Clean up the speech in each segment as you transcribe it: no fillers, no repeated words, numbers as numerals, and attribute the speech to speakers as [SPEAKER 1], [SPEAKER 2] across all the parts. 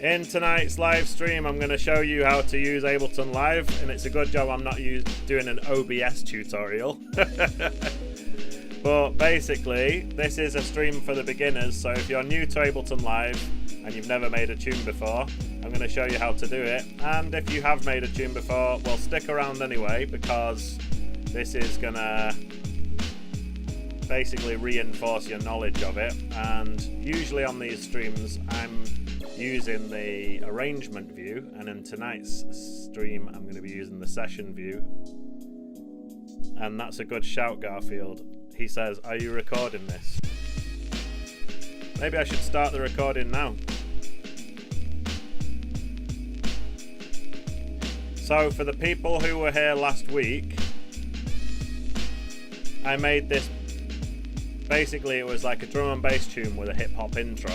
[SPEAKER 1] In tonight's live stream, I'm going to show you how to use Ableton Live, and it's a good job I'm not doing an OBS tutorial. But basically, this is a stream for the beginners, so if you're new to Ableton Live and you've never made a tune before, I'm going to show you how to do it. And if you have made a tune before, well, stick around anyway, because this is going to basically reinforce your knowledge of it. And usually on these streams, I'm using the arrangement view, and in tonight's stream I'm going to be using the session view. And that's a good shout, Garfield. He says, are you recording this? Maybe I should start the recording now. So for the people who were here last week, I made this, basically it was like a drum and bass tune with a hip hop intro.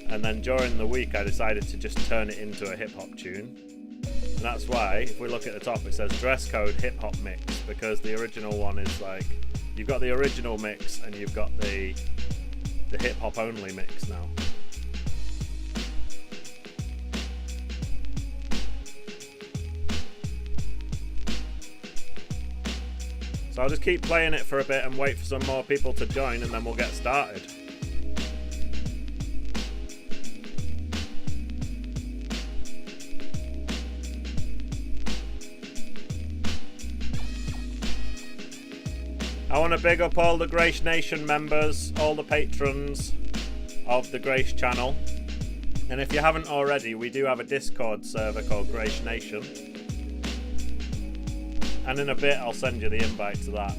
[SPEAKER 1] And then during the week I decided to just turn it into a hip hop tune. And that's why, if we look at the top, it says dress code hip hop mix, because the original one is like, you've got the original mix and you've got the hip hop only mix now. So I'll just keep playing it for a bit and wait for some more people to join, and then we'll get started. I want to big up all the Grace Nation members, all the patrons of the Grace channel. And if you haven't already, we do have a Discord server called Grace Nation. And in a bit, I'll send you the invite to that.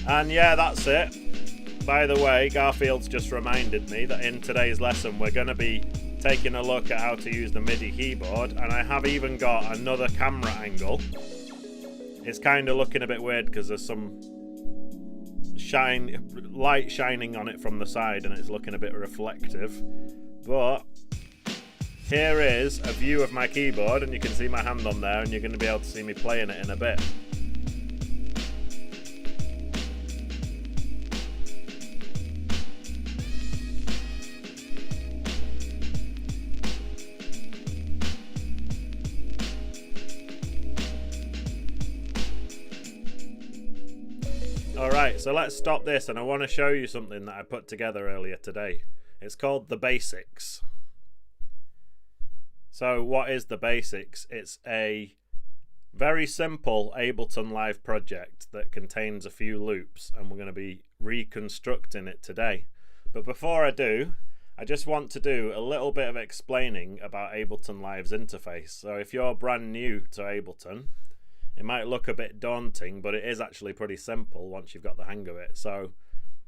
[SPEAKER 1] And yeah, that's it. By the way, Garfield's just reminded me that in today's lesson, we're going to be taking a look at how to use the MIDI keyboard, and I have even got another camera angle. It's kind of looking a bit weird because there's some light shining on it from the side and it's looking a bit reflective. But here is a view of my keyboard, and you can see my hand on there, and you're going to be able to see me playing it in a bit. Alright, so let's stop this, and I want to show you something that I put together earlier today. It's called The Basics. So what is The Basics? It's a very simple Ableton Live project that contains a few loops, and we're going to be reconstructing it today. But before I do, I just want to do a little bit of explaining about Ableton Live's interface. So if you're brand new to Ableton, it might look a bit daunting, but it is actually pretty simple once you've got the hang of it. So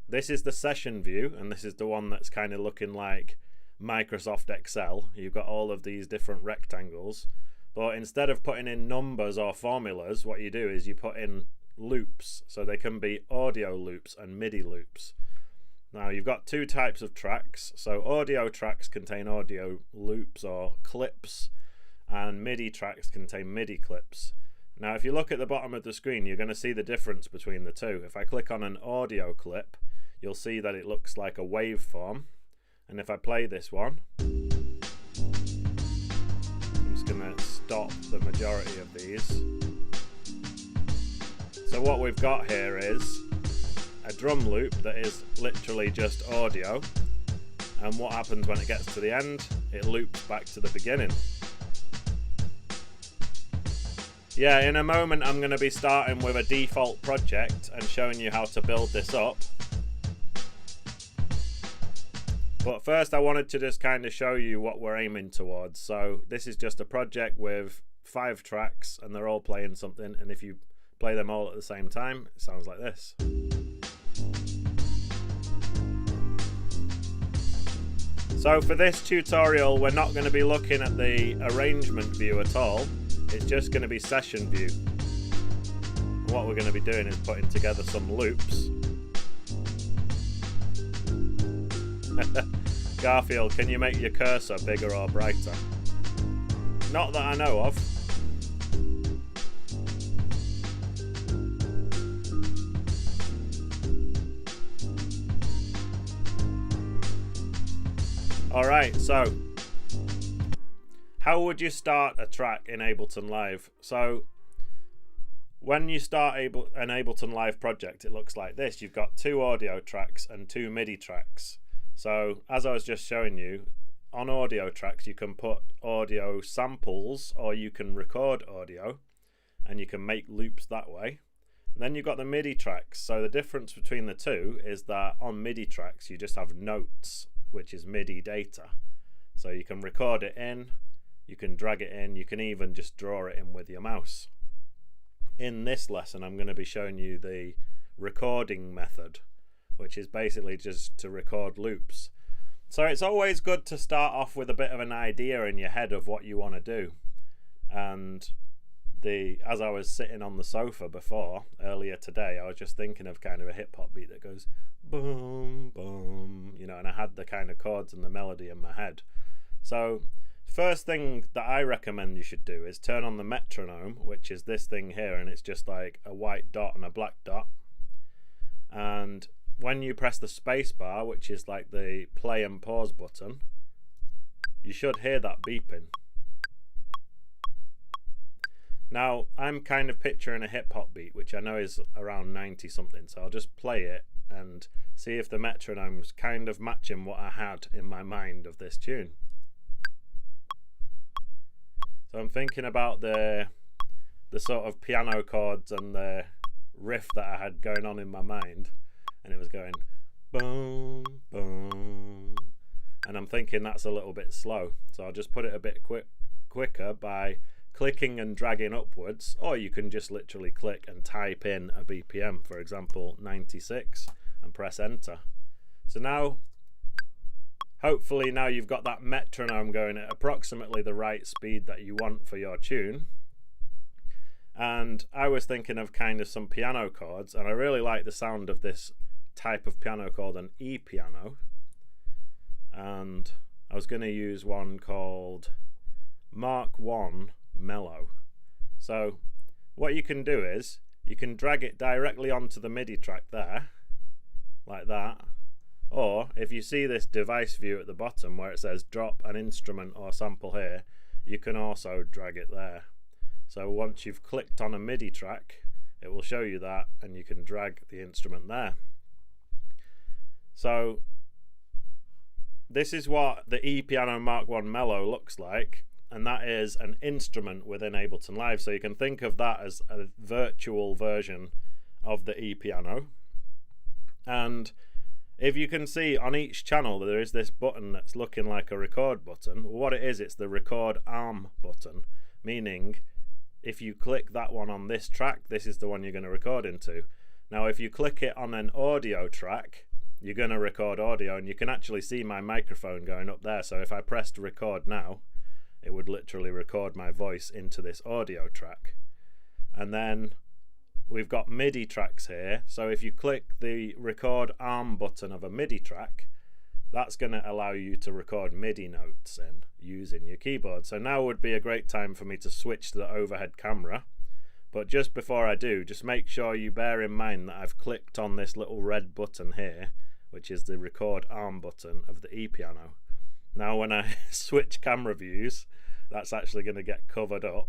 [SPEAKER 1] this is the session view, and this is the one that's kind of looking like Microsoft Excel. You've got all of these different rectangles, but instead of putting in numbers or formulas, what you do is you put in loops. So they can be audio loops and MIDI loops. Now you've got two types of tracks. So audio tracks contain audio loops or clips, and MIDI tracks contain MIDI clips. Now if you look at the bottom of the screen, you're going to see the difference between the two. If I click on an audio clip, you'll see that it looks like a waveform. And if I play this one, I'm just going to stop the majority of these. So what we've got here is a drum loop that is literally just audio. And what happens when it gets to the end? It loops back to the beginning. Yeah, in a moment I'm going to be starting with a default project and showing you how to build this up. But first I wanted to just kind of show you what we're aiming towards. So this is just a project with 5 tracks, and they're all playing something, and if you play them all at the same time, it sounds like this. So for this tutorial, we're not going to be looking at the arrangement view at all. It's just going to be session view. And what we're going to be doing is putting together some loops. Garfield, can you make your cursor bigger or brighter? Not that I know of. Alright, so how would you start a track in Ableton Live? So when you start an Ableton Live project, it looks like this. You've got 2 audio tracks and 2 MIDI tracks. So as I was just showing you, on audio tracks you can put audio samples or you can record audio and you can make loops that way. And then you've got the MIDI tracks. So the difference between the two is that on MIDI tracks you just have notes, which is MIDI data. So you can record it in, you can drag it in, you can even just draw it in with your mouse. In this lesson I'm going to be showing you the recording method, which is basically just to record loops. So it's always good to start off with a bit of an idea in your head of what you want to do. And as I was sitting on the sofa earlier today, I was just thinking of kind of a hip hop beat that goes boom, boom, you know, and I had the kind of chords and the melody in my head. So first thing that I recommend you should do is turn on the metronome, which is this thing here, and it's just like a white dot and a black dot. And when you press the space bar, which is like the play and pause button, you should hear that beeping. Now I'm kind of picturing a hip hop beat, which I know is around 90 something, so I'll just play it and see if the metronome's kind of matching what I had in my mind of this tune. So I'm thinking about the sort of piano chords and the riff that I had going on in my mind, and it was going boom, boom, and I'm thinking that's a little bit slow, so I'll just put it a bit quicker by clicking and dragging upwards, or you can just literally click and type in a BPM, for example 96, and press enter. So now, hopefully now you've got that metronome going at approximately the right speed that you want for your tune. And I was thinking of kind of some piano chords, and I really like the sound of this type of piano called an E piano, and I was going to use one called Mark 1 Mellow. So what you can do is you can drag it directly onto the MIDI track there, like that, or if you see this device view at the bottom where it says drop an instrument or sample here, you can also drag it there. So once you've clicked on a MIDI track, it will show you that, and you can drag the instrument there. So this is what the E Piano Mark 1 Mellow looks like, and that is an instrument within Ableton Live. So you can think of that as a virtual version of the E Piano. And if you can see on each channel there is this button that's looking like a record button. What it is, it's the record arm button, meaning if you click that one on this track, this is the one you're going to record into. Now if you click it on an audio track, you're going to record audio, and you can actually see my microphone going up there. So if I pressed record now, it would literally record my voice into this audio track. And then we've got MIDI tracks here, so if you click the record arm button of a MIDI track, that's going to allow you to record MIDI notes in using your keyboard. So now would be a great time for me to switch to the overhead camera, but just before I do, just make sure you bear in mind that I've clicked on this little red button here, which is the record arm button of the E Piano. Now when I switch camera views, that's actually going to get covered up.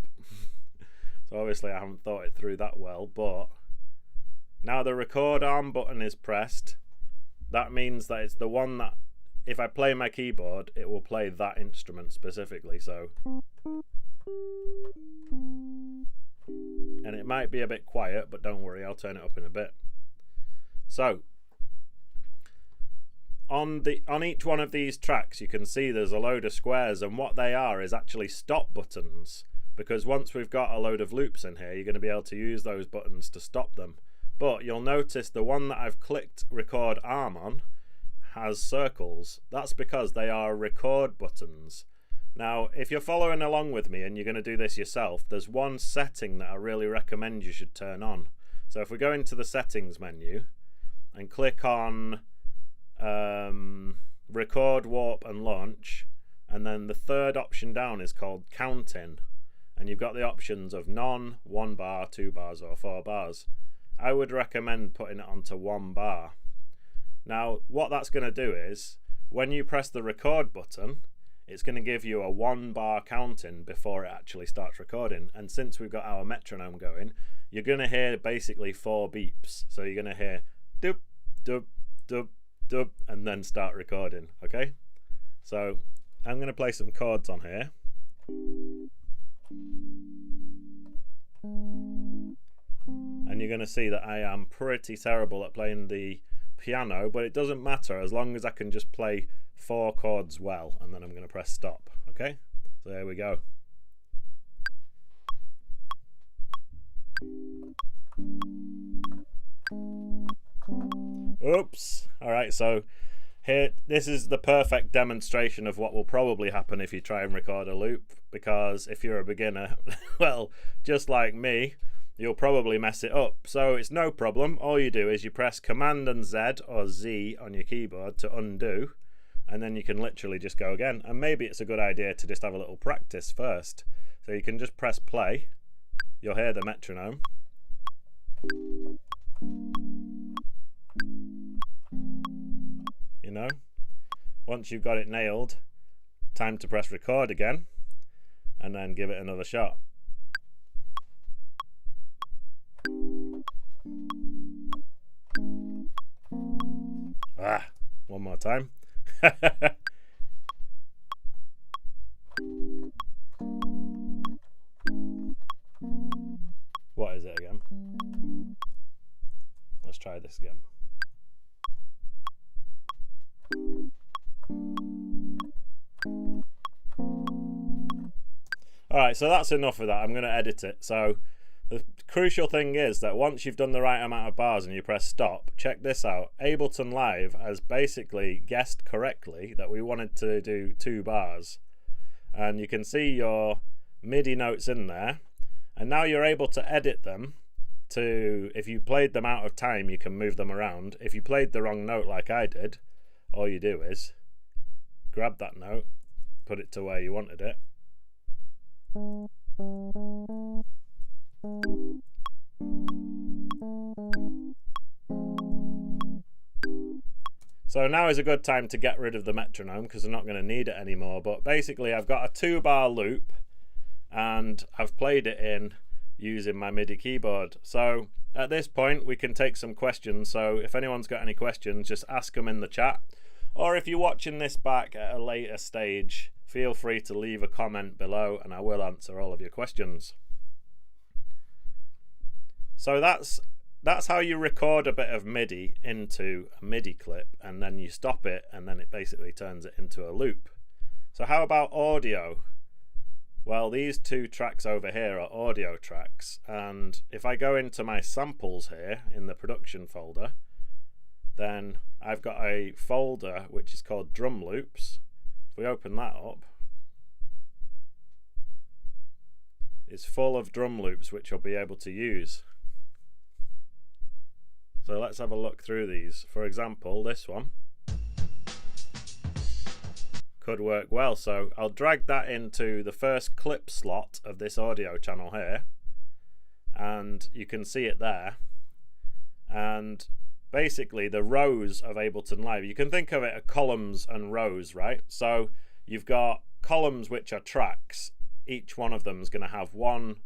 [SPEAKER 1] So obviously I haven't thought it through that well, but now the record arm button is pressed. That means that it's the one that, if I play my keyboard, it will play that instrument specifically. So, and it might be a bit quiet, but don't worry, I'll turn it up in a bit. So on each one of these tracks you can see there's a load of squares, and what they are is actually stop buttons, because once we've got a load of loops in here, you're going to be able to use those buttons to stop them. But you'll notice the one that I've clicked record arm on has circles. That's because they are record buttons. Now if you're following along with me and you're going to do this yourself, there's one setting that I really recommend you should turn on. So if we go into the settings menu and click on record, warp and launch, and then the third option down is called counting, and you've got the options of none, 1 bar, 2 bars or 4 bars. I would recommend putting it onto 1 bar. Now what that's going to do is, when you press the record button, it's going to give you a 1 bar counting before it actually starts recording. And since we've got our metronome going, you're going to hear basically 4 beeps. So you're going to hear doop, doop, doop, doop, and then start recording. Okay? So I'm going to play some chords on here. And you're going to see that I am pretty terrible at playing the piano, but it doesn't matter as long as I can just play 4 chords well, and then I'm going to press stop. Okay, so there we go. Oops. Alright, so here, this is the perfect demonstration of what will probably happen if you try and record a loop, because if you're a beginner, well, just like me, you'll probably mess it up. So it's no problem. All you do is you press Command and Z or Z on your keyboard to undo, and then you can literally just go again. And maybe it's a good idea to just have a little practice first. So you can just press play. You'll hear the metronome. You know, once you've got it nailed, time to press record again, and then give it another shot. One more time. What is it again? Let's try this again. Alright, so that's enough of that. I'm going to edit it. So the crucial thing is that once you've done the right amount of bars and you press stop, check this out. Ableton Live has basically guessed correctly that we wanted to do 2 bars. And you can see your MIDI notes in there. And now you're able to edit them to, if you played them out of time, you can move them around. If you played the wrong note like I did, all you do is grab that note, put it to where you wanted it. So now is a good time to get rid of the metronome because I'm not going to need it anymore. But basically I've got a 2-bar loop and I've played it in using my MIDI keyboard. So at this point we can take some questions. So if anyone's got any questions, just ask them in the chat. Or if you're watching this back at a later stage, feel free to leave a comment below and I will answer all of your questions. So that's how you record a bit of MIDI into a MIDI clip, and then you stop it and then it basically turns it into a loop. So how about audio? Well, these 2 tracks over here are audio tracks, and if I go into my samples here in the production folder, then I've got a folder which is called drum loops. If we open that up, it's full of drum loops which you'll be able to use. So let's have a look through these. For example, this one could work well. So I'll drag that into the first clip slot of this audio channel here, and you can see it there. And basically the rows of Ableton Live, you can think of it as columns and rows, right? So you've got columns which are tracks. Each one of them is going to have one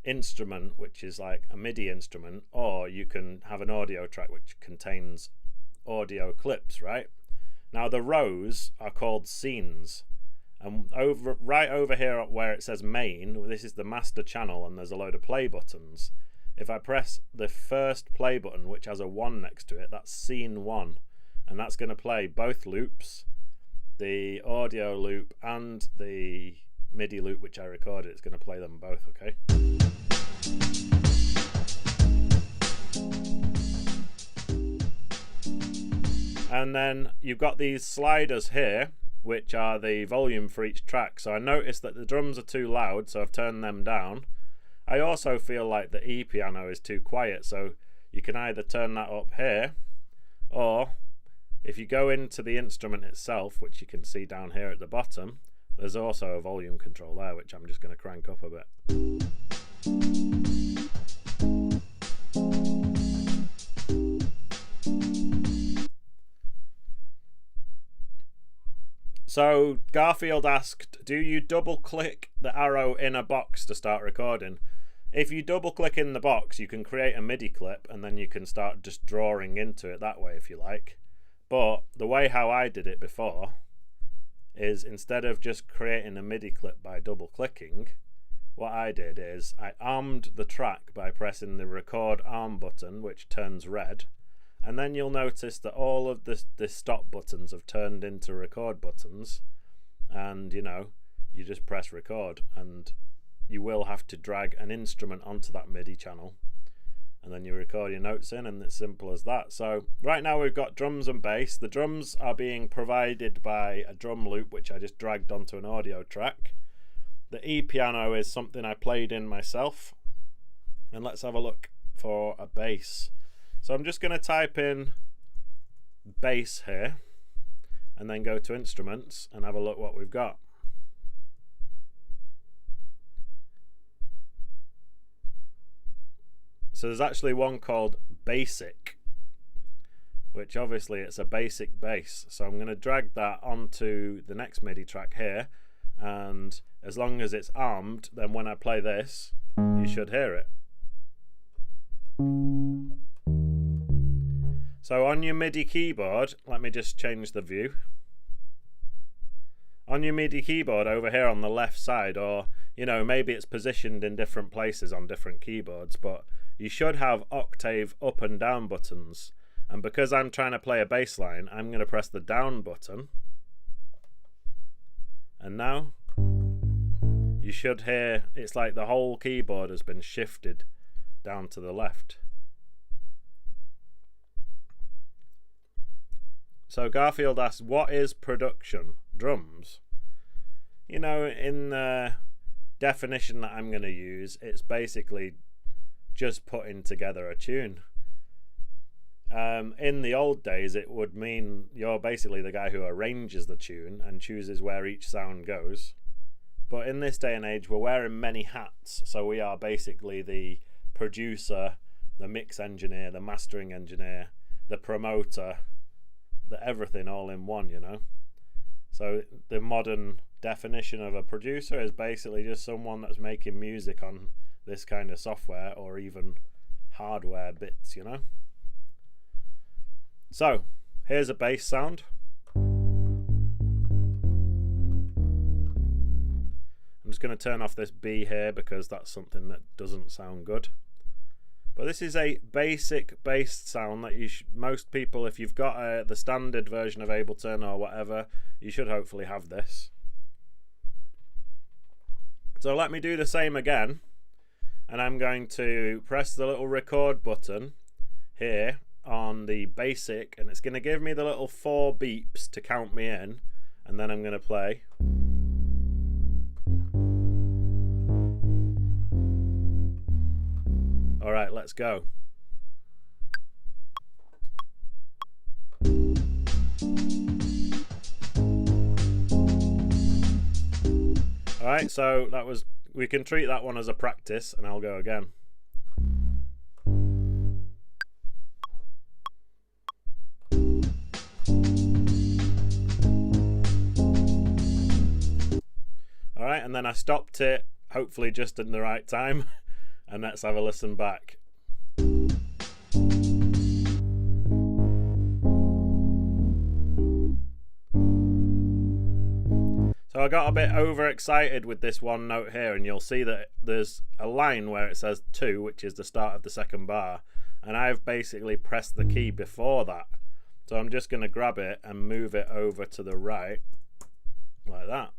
[SPEAKER 1] instrument which is like a MIDI instrument, or you can have an audio track which contains audio clips, right? Now the rows are called scenes, and right over here where it says main, this is the master channel and there's a load of play buttons. If I press the first play button which has a 1 next to it, that's scene 1, and that's going to play both loops, the audio loop and the MIDI loop which I recorded. It's going to play them both, okay? And then you've got these sliders here which are the volume for each track. So I noticed that the drums are too loud, so I've turned them down. I also feel like the E piano is too quiet, so you can either turn that up here, or if you go into the instrument itself, which you can see down here at the bottom, there's also a volume control there, which I'm just going to crank up a bit. So Garfield asked, do you double click the arrow in a box to start recording? If you double click in the box, you can create a MIDI clip and then you can start just drawing into it that way if you like. But the way how I did it before is, instead of just creating a MIDI clip by double clicking, what I did is I armed the track by pressing the record arm button, which turns red, and then you'll notice that all of the stop buttons have turned into record buttons, and you just press record, and you will have to drag an instrument onto that MIDI channel, and then you record your notes in, and it's simple as that. So right now we've got drums and bass. The drums are being provided by a drum loop which I just dragged onto an audio track. The E-piano is something I played in myself, and let's have a look for a bass. So I'm just going to type in bass here and then go to instruments and have a look what we've got. So there's actually one called basic, which obviously it's a basic bass. So I'm going to drag that onto the next MIDI track here, and as long as it's armed, then when I play this, you should hear it. So on your MIDI keyboard, let me just change the view. On your MIDI keyboard over here on the left side, or maybe it's positioned in different places on different keyboards, but you should have octave up and down buttons. And because I'm trying to play a bass line, I'm going to press the down button. And now you should hear, it's like the whole keyboard has been shifted down to the left. So Garfield asks, what is production? Drums. In the definition that I'm going to use, it's basically just putting together a tune. In the old days, it would mean you're basically the guy who arranges the tune and chooses where each sound goes. But in this day and age, we're wearing many hats. So we are basically the producer, the mix engineer, the mastering engineer, the promoter, the everything all in one, So the modern definition of a producer is basically just someone that's making music on this kind of software or even hardware bits, So here's a bass sound. I'm just going to turn off this B here because that's something that doesn't sound good. But this is a basic bass sound that most people, if you've got the standard version of Ableton or whatever, you should hopefully have this. So let me do the same again, and I'm going to press the little record button here on the basic, and it's going to give me the little 4 beeps to count me in, and then I'm going to play. Alright, let's go. Alright, so we can treat that one as a practice, and I'll go again. Alright, and then I stopped it, hopefully just in the right time. And let's have a listen back. So I got a bit overexcited with this one note here, and you'll see that there's a line where it says 2, which is the start of the second bar, and I've basically pressed the key before that. So I'm just going to grab it and move it over to the right, like that.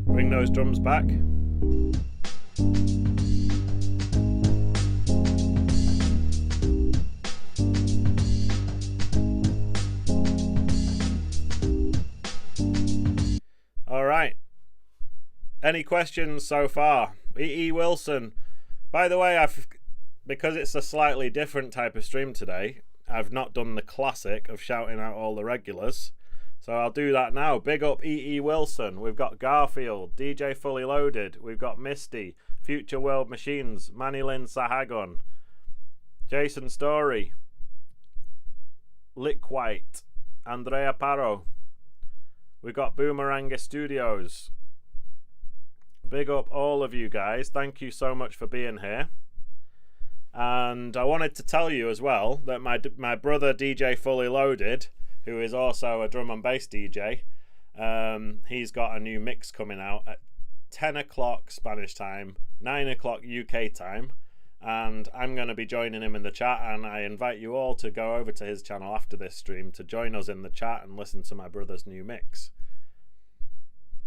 [SPEAKER 1] Bring those drums back. All right. Any questions so far? E.E. Wilson. By the way, because it's a slightly different type of stream today, I've not done the classic of shouting out all the regulars. So I'll do that now. Big up E.E. Wilson. We've got Garfield, DJ Fully Loaded. We've got Misty, Future World Machines, Manilyn Sahagun, Jason Story, Lick White, Andrea Paro. We've got Boomeranga Studios. Big up all of you guys. Thank you so much for being here. And I wanted to tell you as well that my brother DJ Fully Loaded, who is also a drum and bass DJ, he's got a new mix coming out at 10 o'clock Spanish time, 9 o'clock UK time, and I'm going to be joining him in the chat, and I invite you all to go over to his channel after this stream to join us in the chat and listen to my brother's new mix.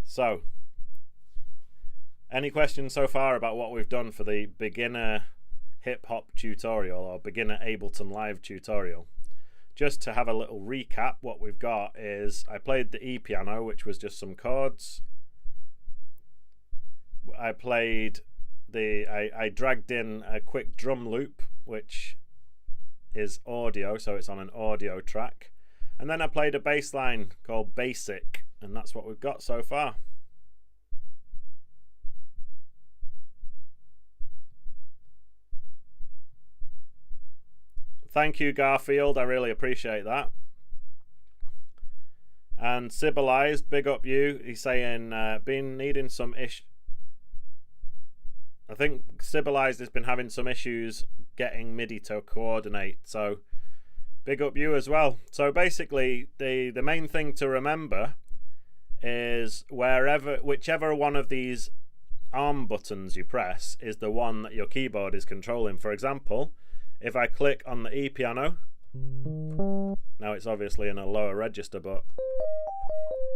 [SPEAKER 1] So, any questions so far about what we've done for the beginner hip-hop tutorial or beginner Ableton Live tutorial? Just to have a little recap, what we've got is I played the E-piano, which was just some chords. I played I dragged in a quick drum loop, which is audio, so it's on an audio track. And then I played a bass line called Basic, and that's what we've got so far. Thank you, Garfield. I really appreciate that. And Civilized, big up you. He's saying, been needing some I think Civilized has been having some issues getting MIDI to coordinate. So, big up you as well. So basically, the main thing to remember is whichever one of these arm buttons you press is the one that your keyboard is controlling. For example, if I click on the E-piano, now it's obviously in a lower register, but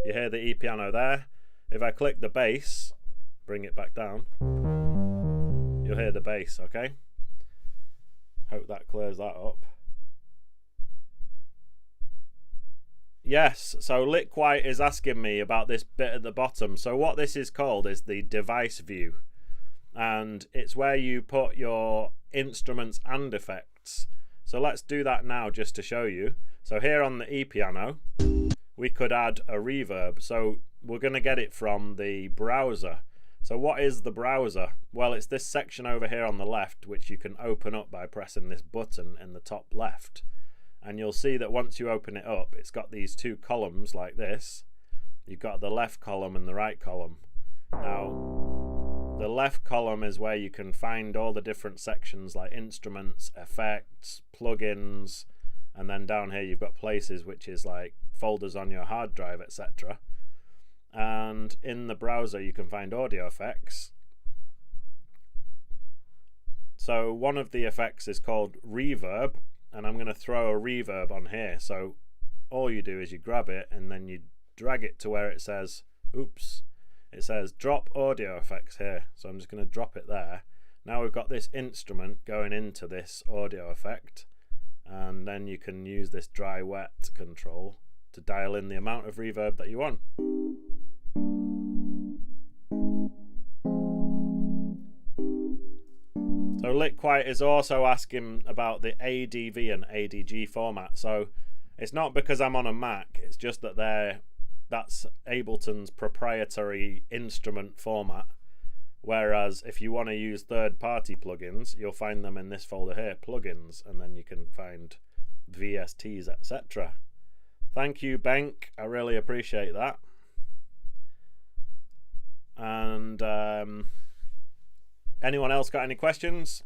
[SPEAKER 1] you hear the E-piano there. If I click the bass, bring it back down, you'll hear the bass, okay? Hope that clears that up. Yes, so Lick White is asking me about this bit at the bottom. So what this is called is the device view. And it's where you put your instruments and effects. So let's do that now just to show you. So here on the E-piano, we could add a reverb. So we're going to get it from the browser. So what is the browser? Well, it's this section over here on the left, which you can open up by pressing this button in the top left. And you'll see that once you open it up, it's got these two columns like this. You've got the left column and the right column. Now, the left column is where you can find all the different sections like instruments, effects, plugins, and then down here you've got places, which is like folders on your hard drive, etc. And in the browser you can find audio effects. So one of the effects is called reverb, and I'm going to throw a reverb on here. So all you do is you grab it and then you drag it to where it says, oops, it says drop audio effects here. So I'm just going to drop it there. Now we've got this instrument going into this audio effect, and then you can use this dry wet control to dial in the amount of reverb that you want. So Lick White is also asking about the ADV and ADG format. So it's not because I'm on a Mac, it's just that that's Ableton's proprietary instrument format. Whereas if you want to use third-party plugins, you'll find them in this folder here, plugins, and then you can find VSTs, etc. Thank you, Benk. I really appreciate that. And anyone else got any questions?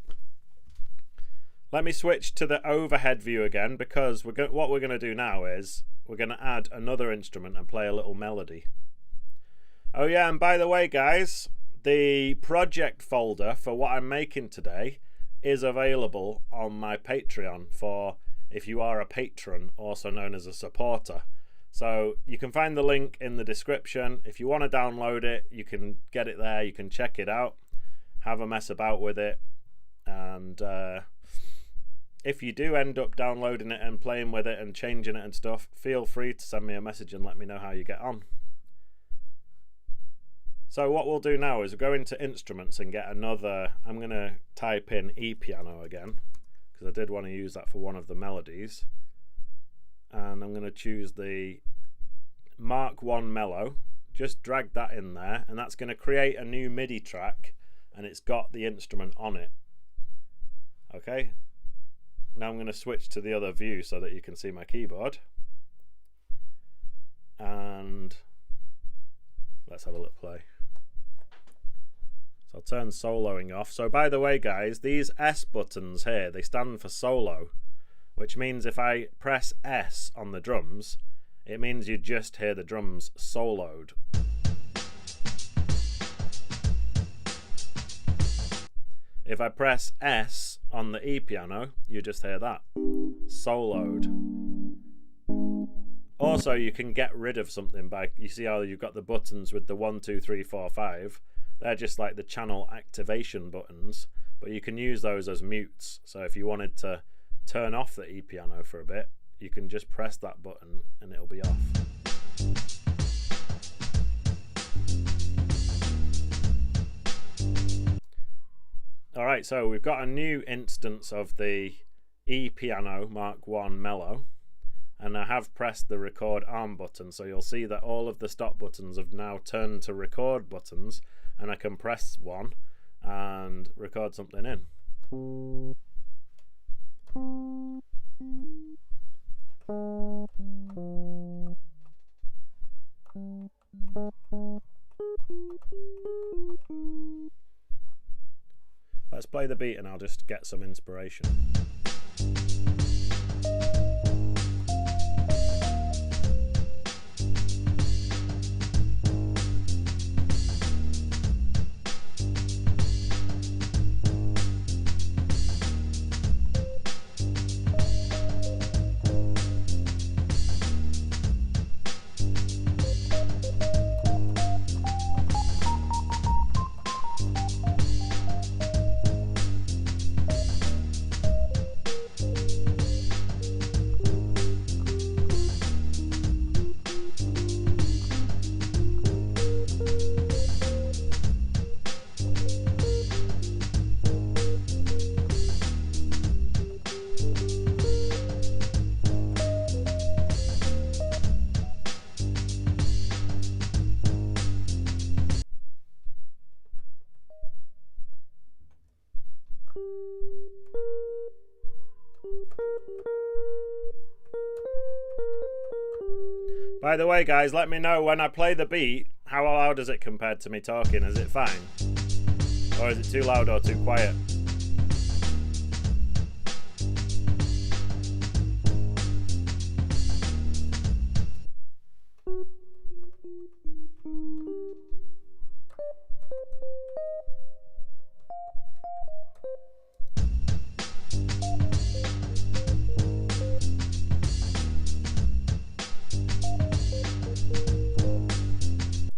[SPEAKER 1] Let me switch to the overhead view again, because what we're going to do now is we're going to add another instrument and play a little melody. Oh yeah, and by the way guys, the project folder for what I'm making today is available on my Patreon for if you are a patron, also known as a supporter. So you can find the link in the description. If you want to download it, you can get it there, you can check it out, have a mess about with it, and if you do end up downloading it and playing with it and changing it and stuff, feel free to send me a message and let me know how you get on. So what we'll do now is we'll go into instruments and get another. I'm going to type in E-piano again, because I did want to use that for one of the melodies. And I'm going to choose the Mark 1 mellow, just drag that in there, and that's going to create a new MIDI track, and it's got the instrument on it. Okay, now I'm going to switch to the other view so that you can see my keyboard, and let's have a little play. So I'll turn soloing off. So by the way guys, these S buttons here, they stand for solo, which means if I press S on the drums, it means you just hear the drums soloed. If I press S on the E piano, you just hear that soloed. Also, you can get rid of something by, you see how you've got the buttons with the 1, 2, 3, 4, 5. They're just like the channel activation buttons, but you can use those as mutes. So if you wanted to turn off the E piano for a bit, you can just press that button and it'll be off. Alright, so we've got a new instance of the E piano Mark 1 mellow, and I have pressed the record arm button, so you'll see that all of the stop buttons have now turned to record buttons, and I can press one and record something in. Let's play the beat and I'll just get some inspiration. By the way guys, let me know when I play the beat, how loud is it compared to me talking? Is it fine? Or is it too loud or too quiet?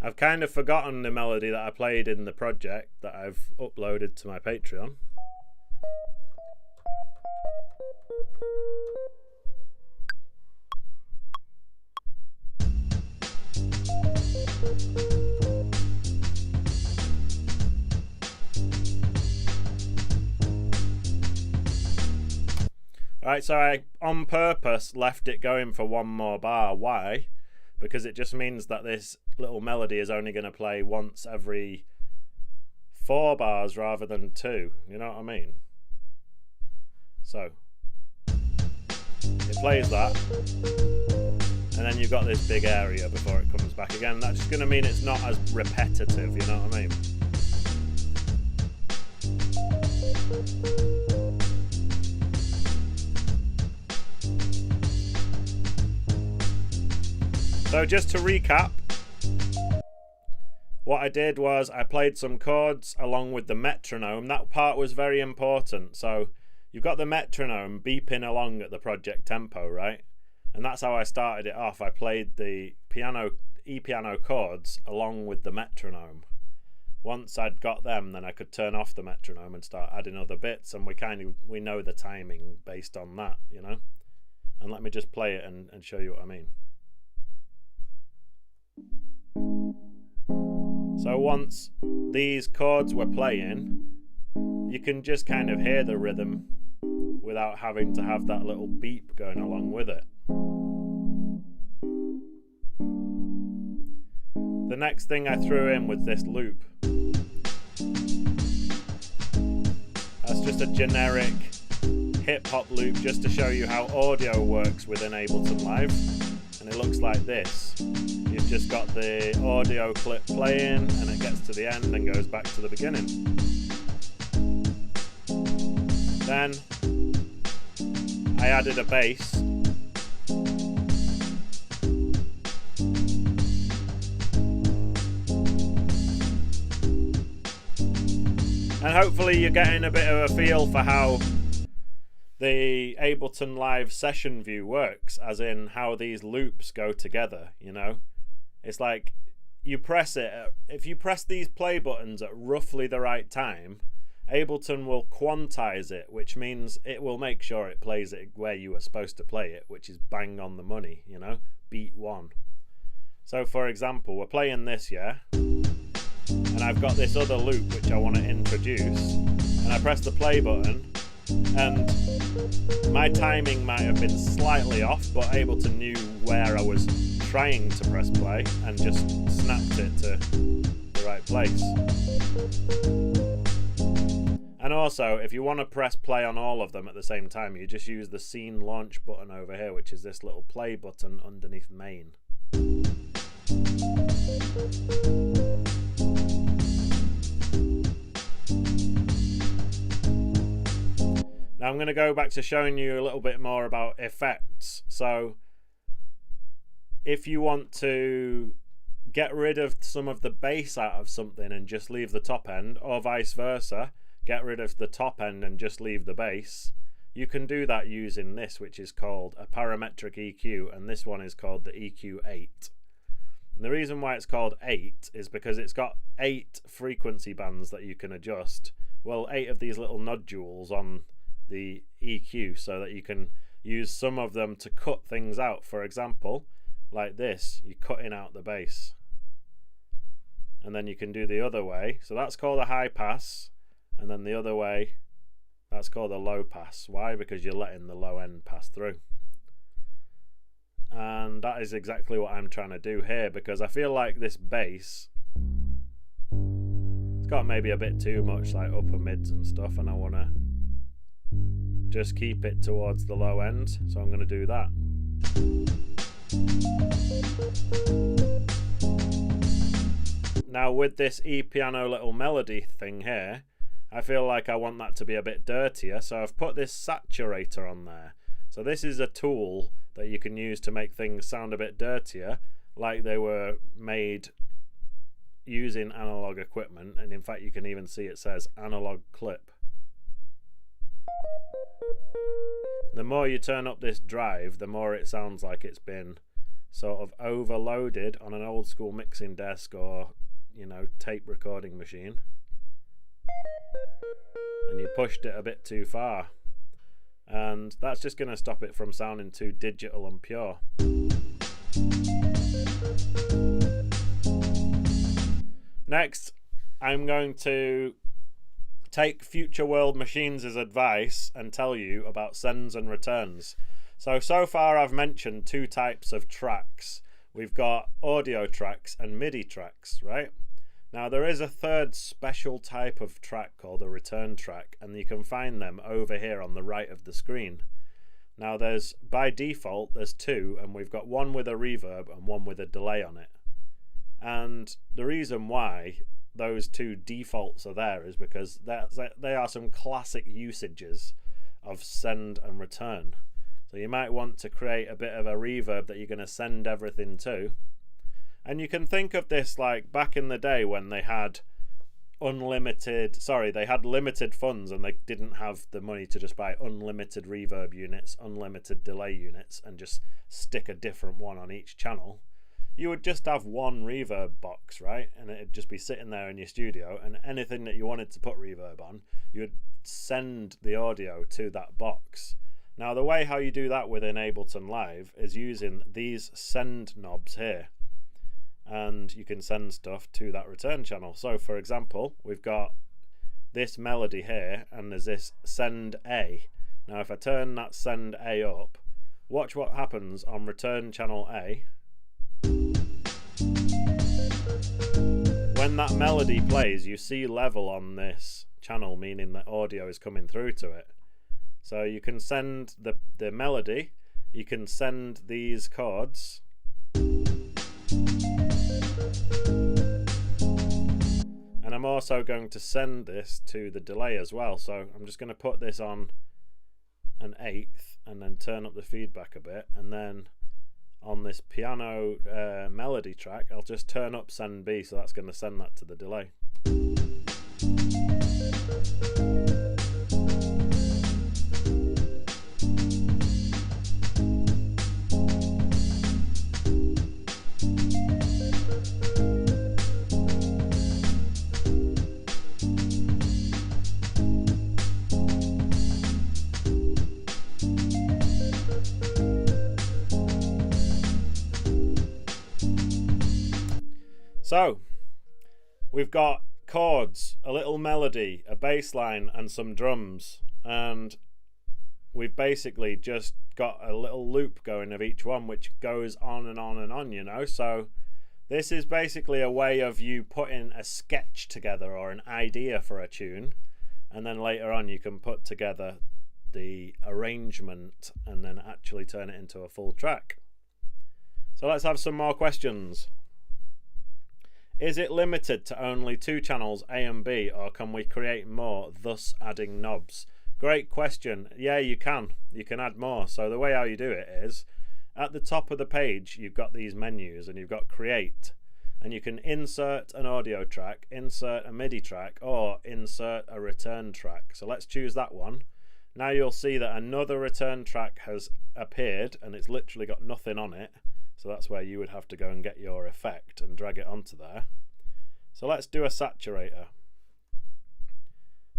[SPEAKER 1] I've kind of forgotten the melody that I played in the project that I've uploaded to my Patreon. Alright, so I on purpose left it going for one more bar. Why? Because it just means that this little melody is only going to play once every 4 bars rather than 2. You know what I mean? So it plays that, and then you've got this big area before it comes back again. That's just going to mean it's not as repetitive. You know what I mean? So just to recap, what I did was I played some chords along with the metronome. That part was very important. So you've got the metronome beeping along at the project tempo, right? And that's how I started it off. I played the E-piano chords along with the metronome. Once I'd got them, then I could turn off the metronome and start adding other bits, and we know the timing based on that, you know? And let me just play it and show you what I mean. So once these chords were playing, you can just kind of hear the rhythm without having to have that little beep going along with it. the next thing I threw in was this loop. That's just a generic hip-hop loop just to show you how audio works within Ableton Live. And it looks like this. You've just got the audio clip playing and it gets to the end and goes back to the beginning. Then I added a bass. And hopefully you're getting a bit of a feel for how the Ableton Live session view works, as in how these loops go together, you know? It's like you press it, if you press these play buttons at roughly the right time, Ableton will quantize it, which means it will make sure it plays it where you were supposed to play it, which is bang on the money, you know? Beat 1. So for example, we're playing this, yeah? And I've got this other loop which I want to introduce, and I press the play button, and my timing might have been slightly off, but Ableton knew where I was trying to press play and just snapped it to the right place. And also, if you want to press play on all of them at the same time, you just use the scene launch button over here, which is this little play button underneath main. Now I'm going to go back to showing you a little bit more about effects. So if you want to get rid of some of the bass out of something and just leave the top end, or vice versa, get rid of the top end and just leave the bass, you can do that using this, which is called a parametric EQ, and this one is called the EQ8. And the reason why it's called 8 is because it's got 8 frequency bands that you can adjust. Well, 8 of these little nodules on the EQ, so that you can use some of them to cut things out. For example, like this, you're cutting out the bass. And then you can do the other way. So that's called a high pass, and then the other way, that's called a low pass. Why? Because you're letting the low end pass through. And that is exactly what I'm trying to do here, because I feel like this bass, it's got maybe a bit too much like upper mids and stuff, and I want to just keep it towards the low end, so I'm going to do that. Now with this E-piano little melody thing here, I feel like I want that to be a bit dirtier, so I've put this saturator on there. So this is a tool that you can use to make things sound a bit dirtier, like they were made using analog equipment, and in fact you can even see it says analog clip. The more you turn up this drive, the more it sounds like it's been sort of overloaded on an old school mixing desk or, you know, tape recording machine, and you pushed it a bit too far, and that's just going to stop it from sounding too digital and pure. Next, I'm going to take Future World Machines' advice and tell you about sends and returns. So far I've mentioned 2 types of tracks. We've got audio tracks and MIDI tracks, right? Now there is a third special type of track called a return track, and you can find them over here on the right of the screen. Now there's, by default, there's 2, and we've got one with a reverb and one with a delay on it. And the reason why those 2 defaults are there is because they are some classic usages of send and return. So you might want to create a bit of a reverb that you're going to send everything to. And you can think of this like back in the day when they had limited funds and they didn't have the money to just buy unlimited reverb units, unlimited delay units, and just stick a different one on each channel. You would just have one reverb box, right? And it'd just be sitting there in your studio, and anything that you wanted to put reverb on, you would send the audio to that box. Now the way how you do that within Ableton Live is using these send knobs here, and you can send stuff to that return channel. So for example, we've got this melody here, and there's this send A. Now if I turn that send A up, watch what happens on return channel A. when that melody plays, you see level on this channel, meaning that audio is coming through to it. So you can send the melody, you can send these chords, and I'm also going to send this to the delay as well. So I'm just going to put this on an 1/8 and then turn up the feedback a bit, and then on this piano melody track I'll just turn up send B, so that's going to send that to the delay. So we've got chords, a little melody, a bass line and some drums, and we've basically just got a little loop going of each one, which goes on and on and on, you know. So this is basically a way of you putting a sketch together or an idea for a tune, and then later on you can put together the arrangement and then actually turn it into a full track. So let's have some more questions. Is it limited to only 2 channels, A and B, or can we create more, thus adding knobs? Great question. Yeah, you can. You can add more. So the way how you do it is, at the top of the page, you've got these menus and you've got create, and you can insert an audio track, insert a MIDI track, or insert a return track. So let's choose that one. Now you'll see that another return track has appeared and it's literally got nothing on it. So that's where you would have to go and get your effect and drag it onto there. So let's do a saturator.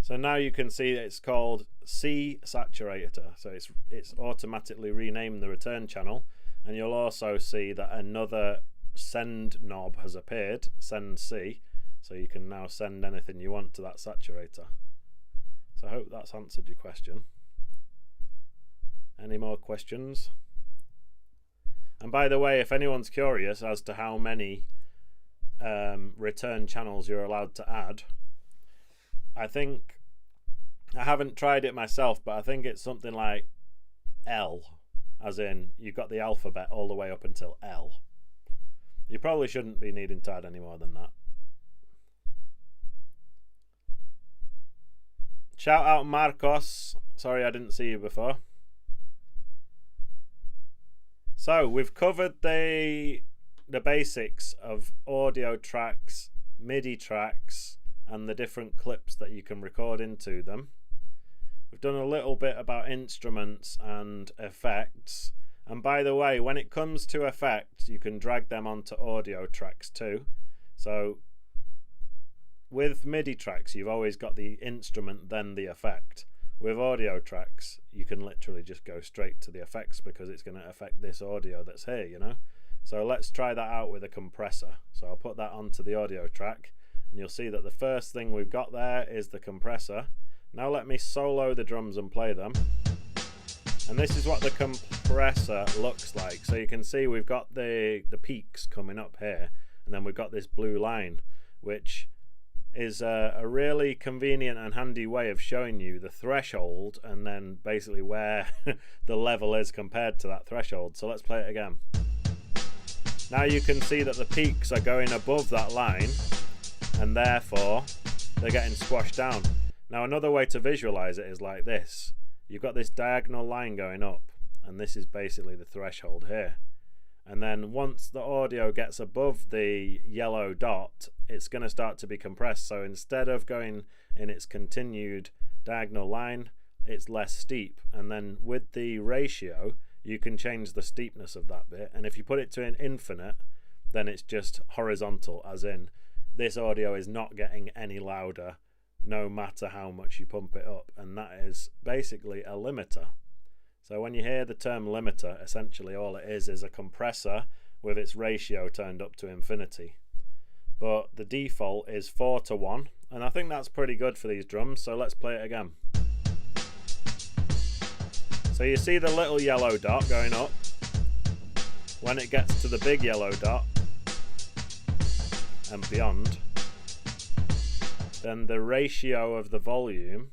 [SPEAKER 1] So now you can see it's called C saturator. So it's automatically renamed the return channel, and you'll also see that another send knob has appeared, send C. So you can now send anything you want to that saturator. So I hope that's answered your question. Any more questions? And by the way, if anyone's curious as to how many return channels you're allowed to add, I haven't tried it myself, but I think it's something like L, as in you've got the alphabet all the way up until L. You probably shouldn't be needing to add any more than that. Shout out Marcos. Sorry I didn't see you before. So we've covered the basics of audio tracks, MIDI tracks, and the different clips that you can record into them. We've done a little bit about instruments and effects. And by the way, when it comes to effects, you can drag them onto audio tracks too. So with MIDI tracks, you've always got the instrument, then the effect. With audio tracks, you can literally just go straight to the effects because it's going to affect this audio that's here, you know. So let's try that out with a compressor. So I'll put that onto the audio track, and you'll see that the first thing we've got there is the compressor. Now let me solo the drums and play them. And this is what the compressor looks like. So you can see we've got the peaks coming up here, and then we've got this blue line, which is a really convenient and handy way of showing you the threshold and then basically where the level is compared to that threshold. So let's play it again. Now you can see that the peaks are going above that line, and therefore they're getting squashed down. Now another way to visualize it is like this. You've got this diagonal line going up, and this is basically the threshold here. And then once the audio gets above the yellow dot, it's going to start to be compressed. So instead of going in its continued diagonal line, it's less steep. And then with the ratio, you can change the steepness of that bit. And if you put it to an infinite, then it's just horizontal, as in this audio is not getting any louder no matter how much you pump it up. And that is basically a limiter. So when you hear the term limiter, essentially all it is a compressor with its ratio turned up to infinity. But the default is 4:1, and I think that's pretty good for these drums, so let's play it again. So you see the little yellow dot going up. When it gets to the big yellow dot and beyond, then the ratio of the volume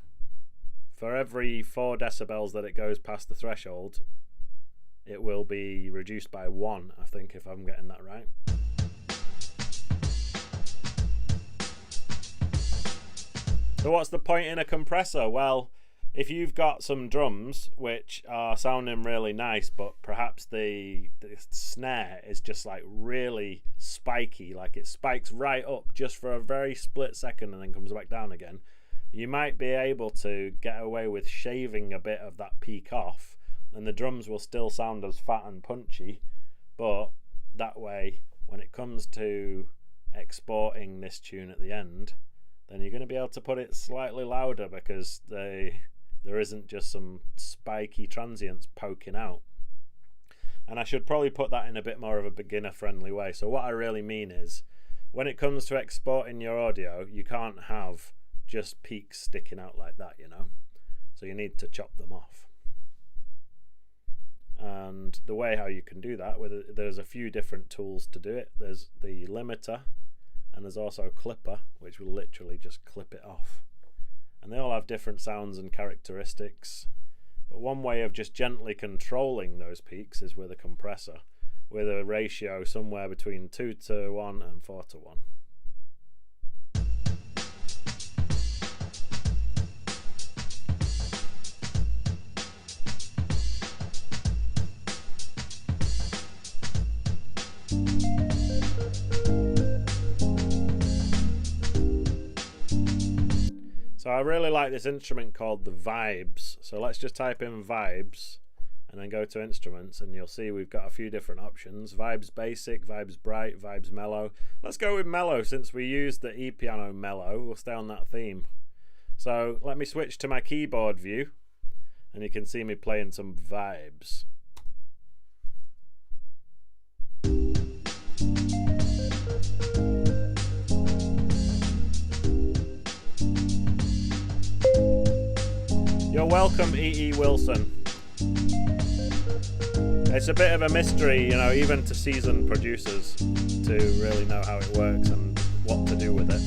[SPEAKER 1] for every 4 decibels that it goes past the threshold, it will be reduced by 1, I think, if I'm getting that right. So what's the point in a compressor? Well, if you've got some drums which are sounding really nice, but perhaps the snare is just like really spiky, like it spikes right up just for a very split second and then comes back down again, you might be able to get away with shaving a bit of that peak off, and the drums will still sound as fat and punchy, but that way when it comes to exporting this tune at the end, then you're going to be able to put it slightly louder because there isn't just some spiky transients poking out. And I should probably put that in a bit more of a beginner friendly way. So what I really mean is, when it comes to exporting your audio, you can't have just peaks sticking out like that, you know. So you need to chop them off. And the way how you can do that, there's a few different tools to do it. There's the limiter, and there's also a clipper, which will literally just clip it off. And they all have different sounds and characteristics. But one way of just gently controlling those peaks is with a compressor, with a ratio somewhere between 2:1 and 4:1. So I really like this instrument called the Vibes. So let's just type in Vibes and then go to instruments, and you'll see we've got a few different options. Vibes Basic, Vibes Bright, Vibes Mellow. Let's go with Mellow since we used the E-piano Mellow. We'll stay on that theme. So let me switch to my keyboard view and you can see me playing some Vibes. You're welcome, E.E. Wilson. It's a bit of a mystery, you know, even to seasoned producers, to really know how it works and what to do with it.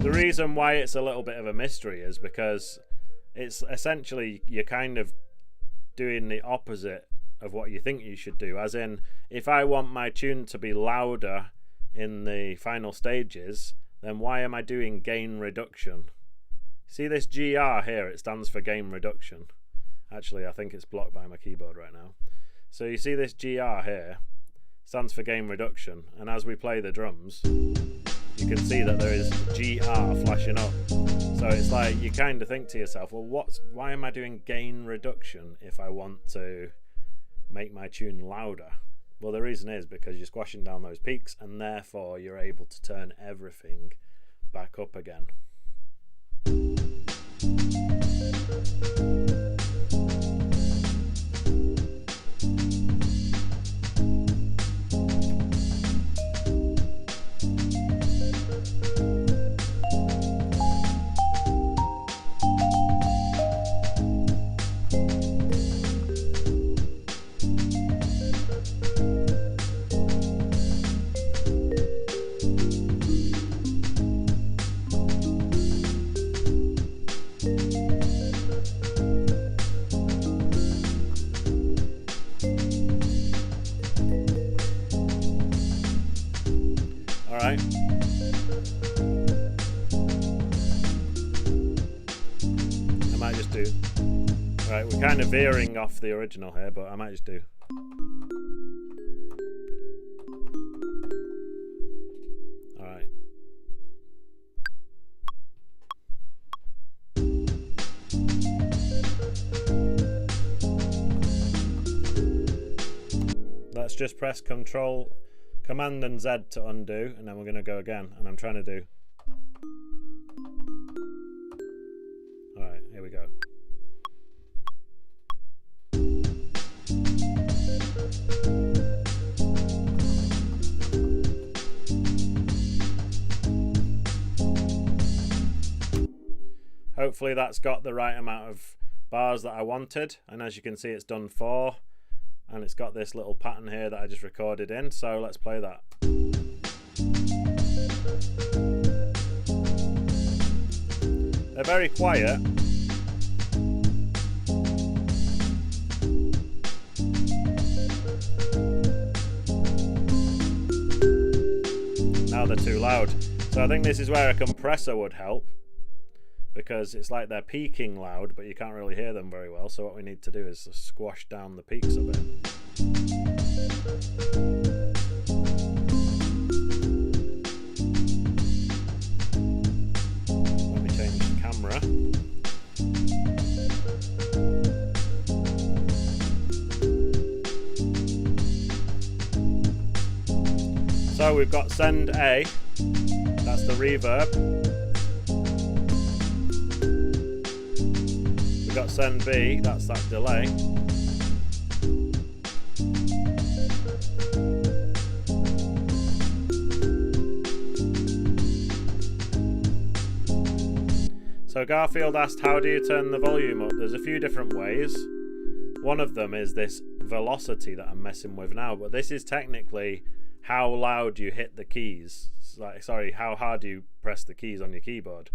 [SPEAKER 1] The reason why it's a little bit of a mystery is because it's essentially you're kind of doing the opposite of what you think you should do. As in, if I want my tune to be louder in the final stages, then why am I doing gain reduction? See this GR here, it stands for gain reduction. Actually, I think it's blocked by my keyboard right now. So you see this GR here, stands for gain reduction, and as we play the drums, you can see that there is GR flashing up. So it's like, you kind of think to yourself, well, why am I doing gain reduction if I want to make my tune louder? Well, the reason is because you're squashing down those peaks, and therefore you're able to turn everything back up again. Alright. I might just do. Alright, we're kind of veering off the original here, but I might just do. Alright. Let's just press Command and Z to undo, and then we're going to go again, and I'm trying to do. Alright, here we go. Hopefully that's got the right amount of bars that I wanted, and as you can see it's done 4. And it's got this little pattern here that I just recorded in, so let's play that. They're very quiet. Now they're too loud. So I think this is where a compressor would help, because it's like they're peaking loud, but you can't really hear them very well. So what we need to do is squash down the peaks a bit. Let me change the camera. So we've got send A, that's the reverb. We've got send B, that's that delay. So Garfield asked, how do you turn the volume up? There's a few different ways. One of them is this velocity that I'm messing with now, but this is technically how loud you hit the keys. Sorry, how hard you press the keys on your keyboard.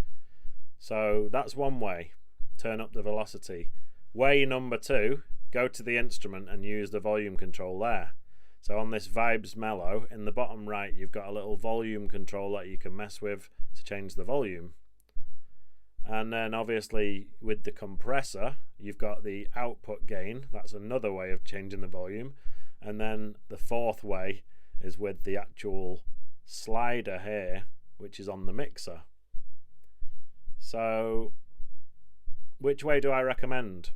[SPEAKER 1] So that's one way, turn up the velocity. Way number two, go to the instrument and use the volume control there. So on this Vibes Mellow, in the bottom right, you've got a little volume control that you can mess with to change the volume. And then obviously with the compressor, you've got the output gain. That's another way of changing the volume. And then the fourth way is with the actual slider here, which is on the mixer. So which way do I recommend?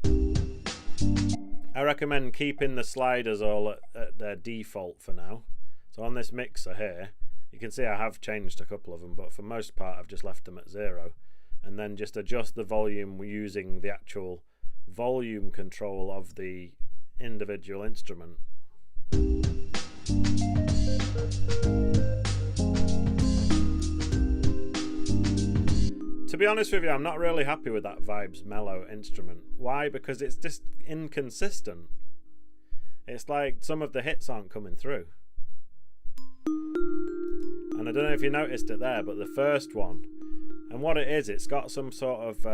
[SPEAKER 1] I recommend keeping the sliders all at their default for now. So on this mixer here, you can see I have changed a couple of them, but for most part I've just left them at 0. And then just adjust the volume using the actual volume control of the individual instrument. To be honest with you, I'm not really happy with that Vibes Mellow instrument. Why? Because it's just inconsistent. It's like some of the hits aren't coming through. And I don't know if you noticed it there, but the first one, and what it is, it's got some sort of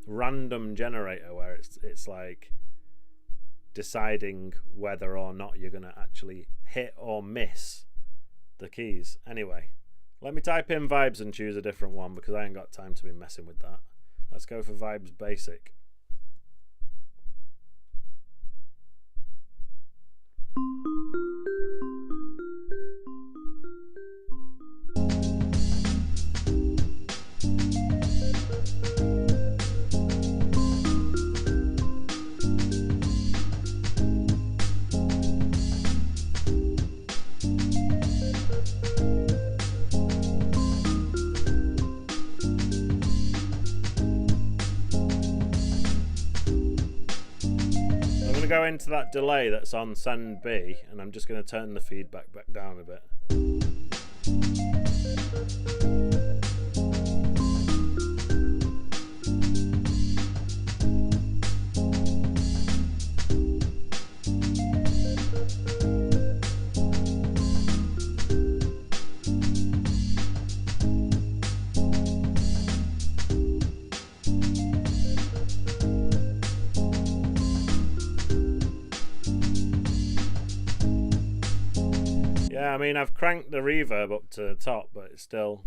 [SPEAKER 1] random generator where it's like deciding whether or not you're going to actually hit or miss the keys. Anyway, let me type in Vibes and choose a different one because I ain't got time to be messing with that. Let's go for Vibes Basic. Go into that delay that's on send B, and I'm just going to turn the feedback back down a bit. Yeah, I mean, I've cranked the reverb up to the top, but it still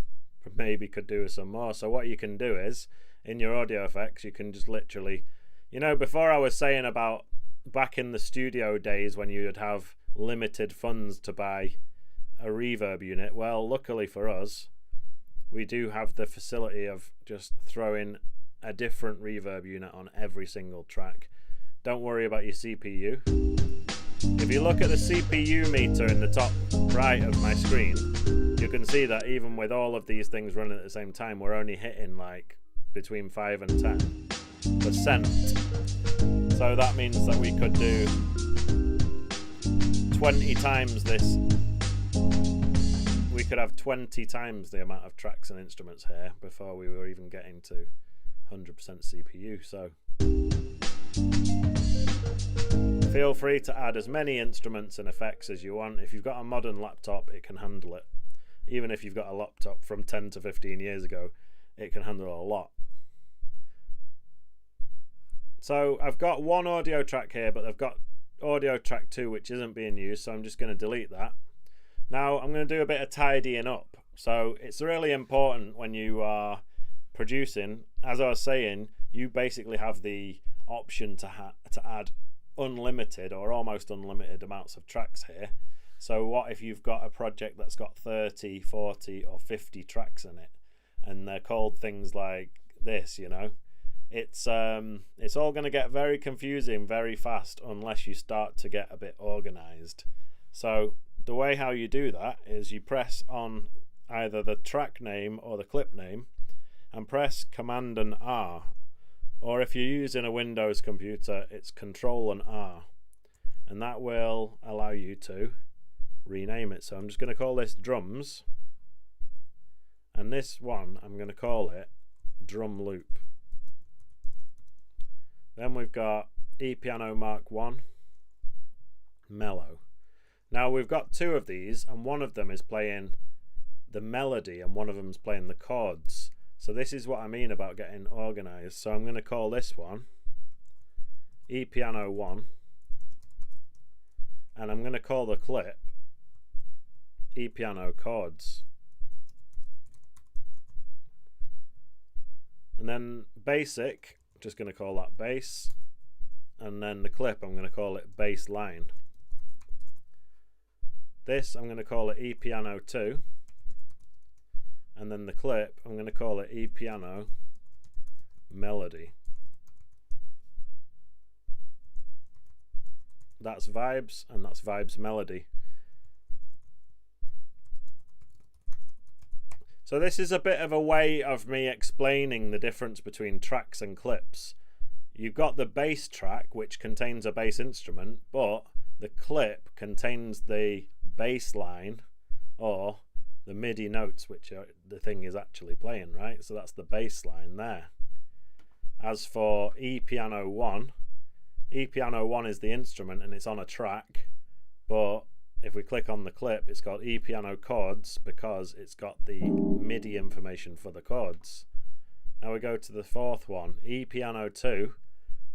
[SPEAKER 1] maybe could do with some more. So what you can do is, in your audio effects, you can just literally, you know, before I was saying about back in the studio days when you would have limited funds to buy a reverb unit, well, luckily for us, we do have the facility of just throwing a different reverb unit on every single track. Don't worry about your CPU. If you look at the CPU meter in the top right of my screen, you can see that even with all of these things running at the same time, we're only hitting like between 5 and 10%. So that means that we could do 20 times this. We could have 20 times the amount of tracks and instruments here before we were even getting to 100% CPU. So feel free to add as many instruments and effects as you want. If you've got a modern laptop, it can handle it. Even if you've got a laptop from 10 to 15 years ago, it can handle a lot. So I've got one audio track here, but I've got audio track 2 which isn't being used, so I'm just going to delete that. Now I'm going to do a bit of tidying up. So it's really important when you are producing, as I was saying, you basically have the option to add unlimited or almost unlimited amounts of tracks here. So what if you've got a project that's got 30, 40 or 50 tracks in it, and they're called things like this, you know? It's all going to get very confusing very fast unless you start to get a bit organized. So the way how you do that is you press on either the track name or the clip name and press Command and R, or if you're using a Windows computer it's Control and R, and that will allow you to rename it. So I'm just going to call this drums, and this one I'm going to call it drum loop. Then we've got ePiano Mark 1 mellow. Now we've got 2 of these, and one of them is playing the melody and one of them's playing the chords. So this is what I mean about getting organized. So I'm going to call this one ePiano 1, and I'm going to call the clip ePiano chords. And then basic, just going to call that bass, and then the clip I'm going to call it bass line. This I'm going to call it ePiano 2, and then the clip I'm going to call it ePiano melody. That's vibes, and that's vibes melody. So this is a bit of a way of me explaining the difference between tracks and clips. You've got the bass track, which contains a bass instrument, but the clip contains the bass line or the MIDI notes, which are the thing is actually playing, right? So that's the bass line there. As for ePiano 1, ePiano 1 is the instrument and it's on a track, but if we click on the clip, it's got ePiano chords because it's got the MIDI information for the chords. Now we go to the 4th one, ePiano 2.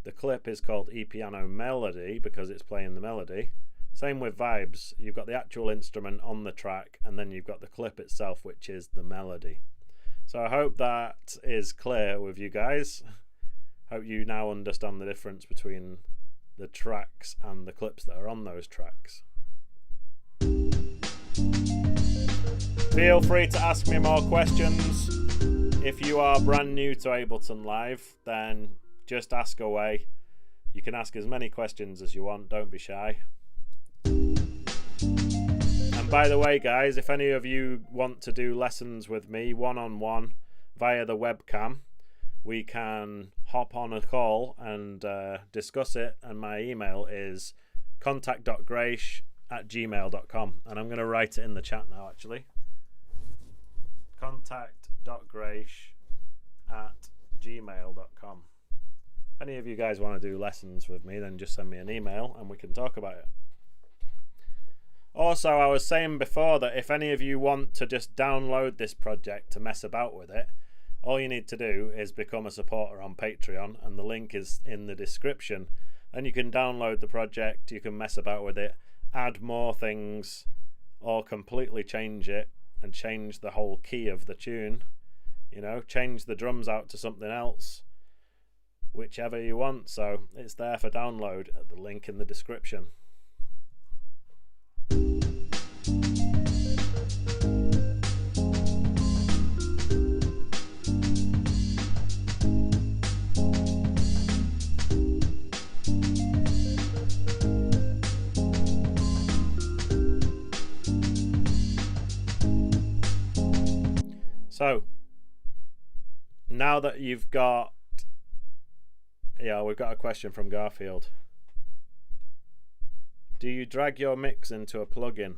[SPEAKER 1] The clip is called ePiano melody because it's playing the melody. Same with vibes. You've got the actual instrument on the track, and then you've got the clip itself, which is the melody. So I hope that is clear with you guys. Hope you now understand the difference between the tracks and the clips that are on those tracks. Feel free to ask me more questions. If you are brand new to Ableton Live, then just ask away. You can ask as many questions as you want, don't be shy. And by the way guys, if any of you want to do lessons with me one-on-one via the webcam, we can hop on a call and discuss it, and my email is contact.graish@gmail.com, and I'm going to write it in the chat now actually. contact.graish@gmail.com. If any of you guys want to do lessons with me, then just send me an email and we can talk about it. Also, I was saying before that if any of you want to just download this project to mess about with it, all you need to do is become a supporter on Patreon, and the link is in the description. And you can download the project, you can mess about with it, add more things, or completely change it and change the whole key of the tune. You know, change the drums out to something else, whichever you want. So it's there for download at the link in the description. So now that you've got, we've got a question from Garfield. Do you drag your mix into a plugin?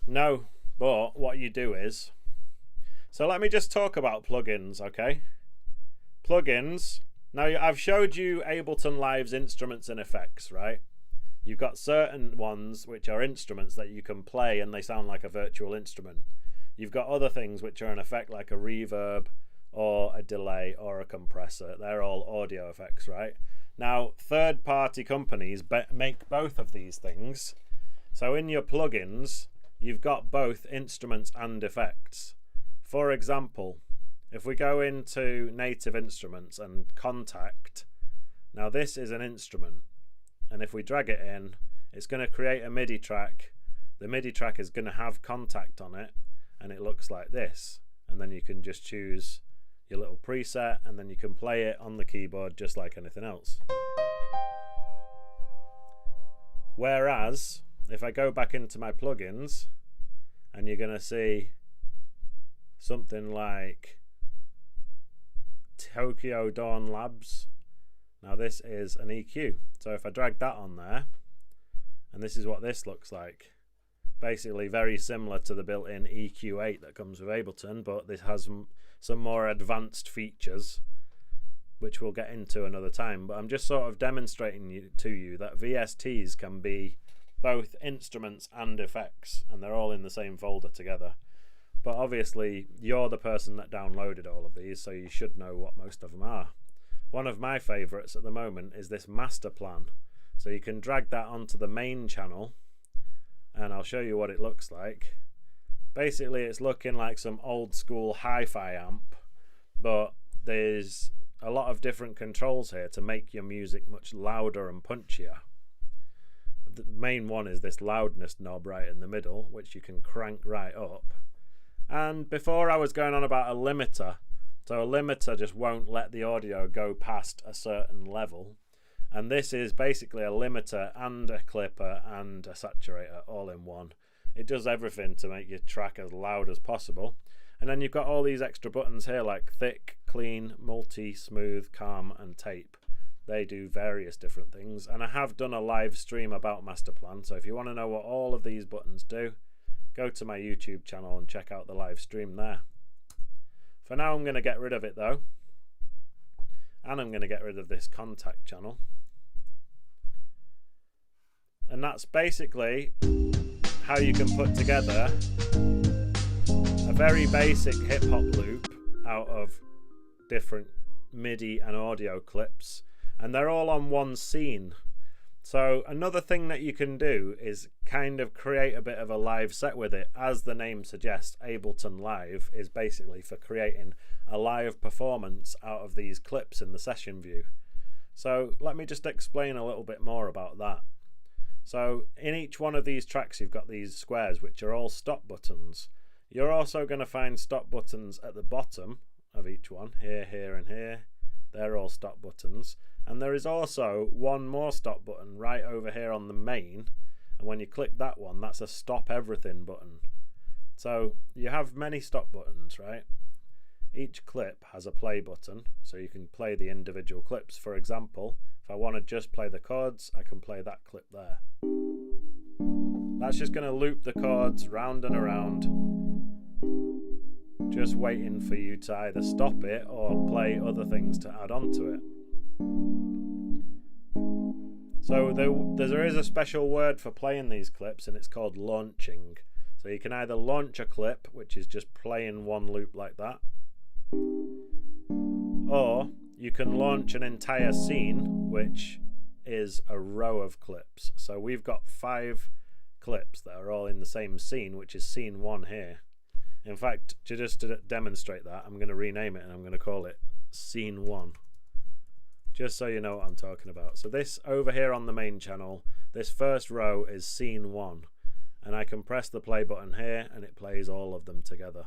[SPEAKER 1] No, but what you do is, so let me just talk about plugins, okay? Plugins, now I've showed you Ableton Live's instruments and effects, right? You've got certain ones which are instruments that you can play and they sound like a virtual instrument. You've got other things which are an effect like a reverb or a delay or a compressor. They're all audio effects, right? Now, third-party companies make both of these things. So in your plugins, you've got both instruments and effects. For example, if we go into Native Instruments and Contact, now this is an instrument, and if we drag it in, it's going to create a MIDI track. The MIDI track is going to have Contact on it, and it looks like this. And then you can just choose your little preset, and then you can play it on the keyboard just like anything else. Whereas, if I go back into my plugins, and you're going to see something like Tokyo Dawn Labs. Now this is an EQ. So if I drag that on there, and this is what this looks like. Basically very similar to the built-in EQ8 that comes with Ableton, but this has some more advanced features, which we'll get into another time. But I'm just sort of demonstrating to you that VSTs can be both instruments and effects, and they're all in the same folder together. But obviously you're the person that downloaded all of these, so you should know what most of them are. One of my favorites at the moment is this master plan. So you can drag that onto the main channel, and I'll show you what it looks like. Basically it's looking like some old school hi-fi amp, but there's a lot of different controls here to make your music much louder and punchier. The main one is this loudness knob right in the middle, which you can crank right up. And before I was going on about a limiter, so a limiter just won't let the audio go past a certain level. And this is basically a limiter and a clipper and a saturator all in one. It does everything to make your track as loud as possible. And then you've got all these extra buttons here like thick, clean, multi, smooth, calm and tape. They do various different things, and I have done a live stream about Masterplan, so if you want to know what all of these buttons do, go to my YouTube channel and check out the live stream there. For now I'm going to get rid of it though, and I'm going to get rid of this contact channel. And that's basically how you can put together a very basic hip-hop loop out of different MIDI and audio clips, and they're all on one scene. So another thing that you can do is kind of create a bit of a live set with it. As the name suggests, Ableton Live is basically for creating a live performance out of these clips in the session view. So let me just explain a little bit more about that. So in each one of these tracks you've got these squares which are all stop buttons. You're also going to find stop buttons at the bottom of each one, here, here and here. They're all stop buttons. And there is also one more stop button right over here on the main, and when you click that one, that's a stop everything button. So you have many stop buttons, right? Each clip has a play button, so you can play the individual clips. For example, if I want to just play the chords, I can play that clip there. That's just going to loop the chords round and around, just waiting for you to either stop it or play other things to add on to it. So there is a special word for playing these clips, and it's called launching. So you can either launch a clip, which is just playing one loop like that, or you can launch an entire scene, which is a row of clips. So we've got 5 clips that are all in the same scene, which is scene 1 here. In fact, to demonstrate that, I'm going to rename it and I'm going to call it scene 1. Just so you know what I'm talking about. So this over here on the main channel, this first row is scene 1, and I can press the play button here and it plays all of them together.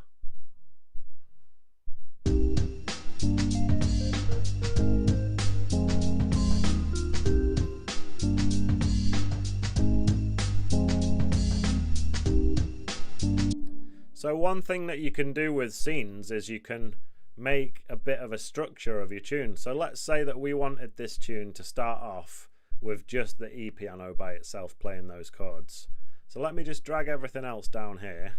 [SPEAKER 1] So one thing that you can do with scenes is you can make a bit of a structure of your tune. So let's say that we wanted this tune to start off with just the E piano by itself playing those chords. So let me just drag everything else down here,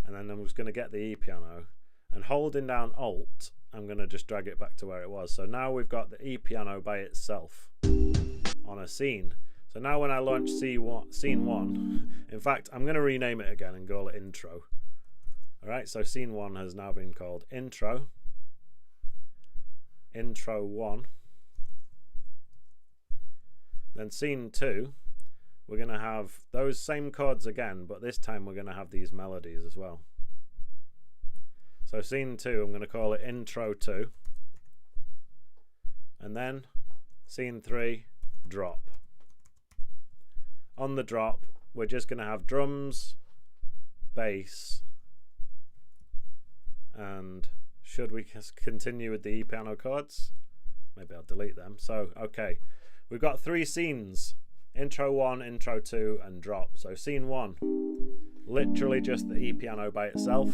[SPEAKER 1] and then I'm just going to get the E piano, and holding down Alt, I'm going to just drag it back to where it was. So now we've got the E piano by itself on a scene. So now when I launch scene 1, in fact I'm going to rename it again and call it intro. Alright, so scene 1 has now been called intro. intro 1. Then scene 2, we're going to have those same chords again, but this time we're going to have these melodies as well. So scene 2, I'm going to call it intro 2. And then scene 3, drop. On the drop, we're just going to have drums, bass, and should we continue with the E piano chords? Maybe I'll delete them. So, okay, we've got 3 scenes: intro 1, intro 2, and drop. So scene 1, literally just the E piano by itself.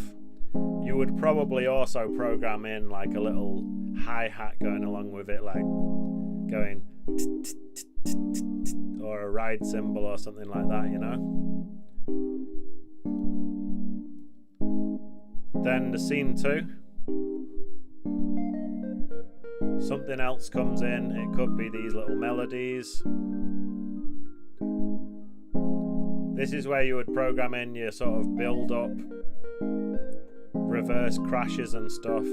[SPEAKER 1] You would probably also program in like a little hi-hat going along with it, like going or a ride cymbal or something like that, you know. Then the scene 2, something else comes in. It could be these little melodies. This is where you would program in your sort of build up, reverse crashes and stuff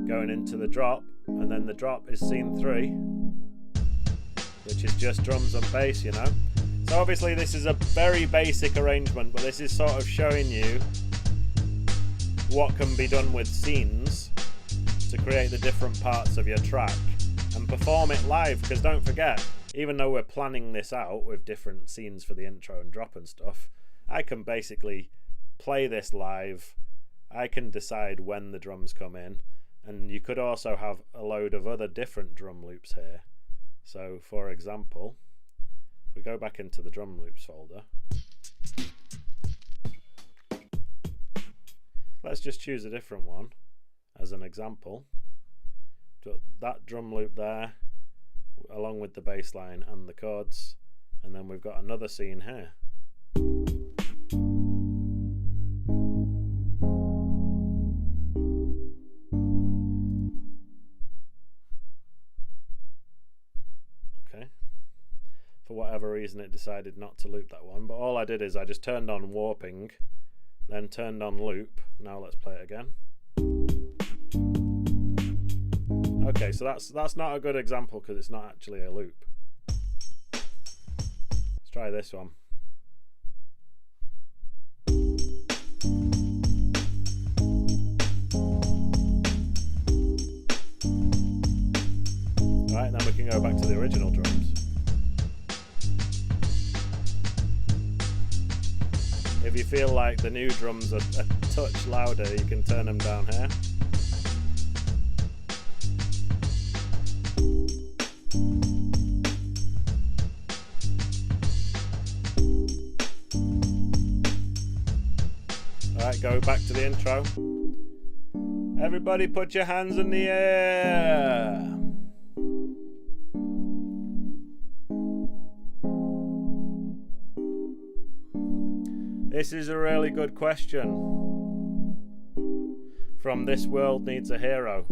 [SPEAKER 1] going into the drop, and then the drop is scene 3, which is just drums and bass, you know. So obviously this is a very basic arrangement, but this is sort of showing you what can be done with scenes to create the different parts of your track and perform it live, because don't forget, even though we're planning this out with different scenes for the intro and drop and stuff, I can basically play this live. I can decide when the drums come in, and you could also have a load of other different drum loops here. So for example, if we go back into the drum loops folder, let's just choose a different one as an example. That drum loop there, along with the bass line and the chords, and then we've got another scene here. For whatever reason it decided not to loop that one, but all I did is I just turned on warping, then turned on loop. Now let's play it again. Okay, so that's not a good example because it's not actually a loop. Let's try this one. Alright, then we can go back to the original drums. If you feel like the new drums are a touch louder, you can turn them down here. Alright, go back to the intro. Everybody put your hands in the air. This is a really good question from This World Needs a Hero.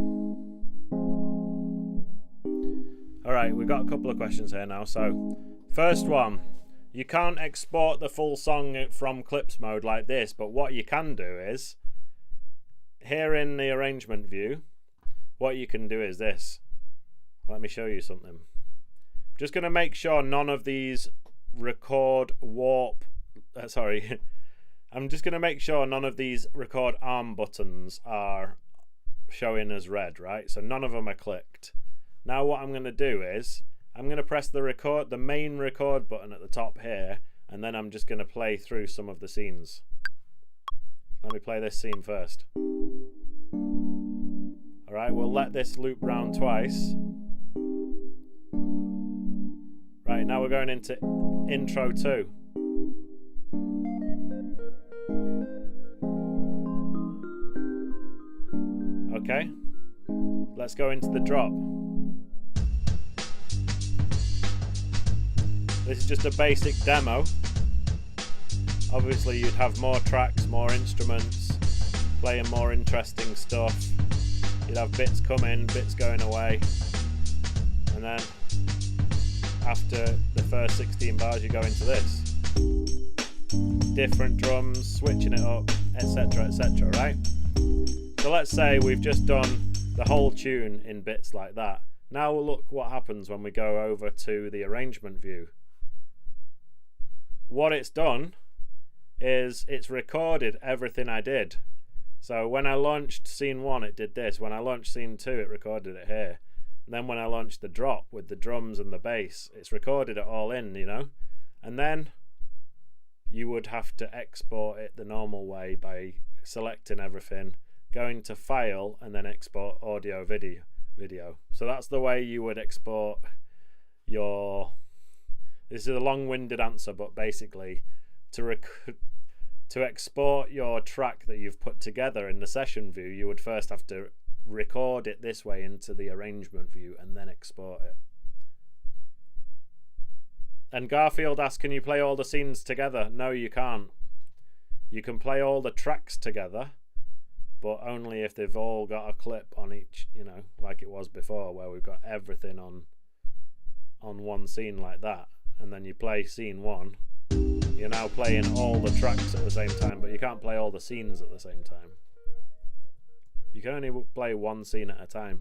[SPEAKER 1] Alright, we've got a couple of questions here now. So, first one, you can't export the full song from clips mode like this, but what you can do is, here in the arrangement view, what you can do is this. Let me show you something. I'm just going to make sure none of these record warp, I'm just going to make sure none of these record arm buttons are showing as red, right? So none of them are clicked. Now what I'm going to do is I'm going to press the main record button at the top here, and then I'm just going to play through some of the scenes. Let me play this scene first. Alright, we'll let this loop round twice. Right, now we're going into intro 2. Okay, let's go into the drop. This is just a basic demo. Obviously you'd have more tracks, more instruments, playing more interesting stuff. You'd have bits coming, bits going away, and then after the first 16 bars you go into this. Different drums, switching it up, etc, etc, right? So let's say we've just done the whole tune in bits like that. Now look what happens when we go over to the arrangement view. What it's done is it's recorded everything I did. So when I launched scene 1, it did this. When I launched scene 2, it recorded it here. And then when I launched the drop with the drums and the bass, it's recorded it all in, you know. And then you would have to export it the normal way by selecting everything, going to File, and then export audio video. So that's the way you would export your... This is a long-winded answer, but basically to export your track that you've put together in the session view, you would first have to record it this way into the arrangement view and then export it. And Garfield asks, can you play all the scenes together? No, you can't. You can play all the tracks together, but only if they've all got a clip on each, you know, like it was before, where we've got everything on one scene like that. And then you play scene 1. You're now playing all the tracks at the same time, but you can't play all the scenes at the same time. You can only play one scene at a time.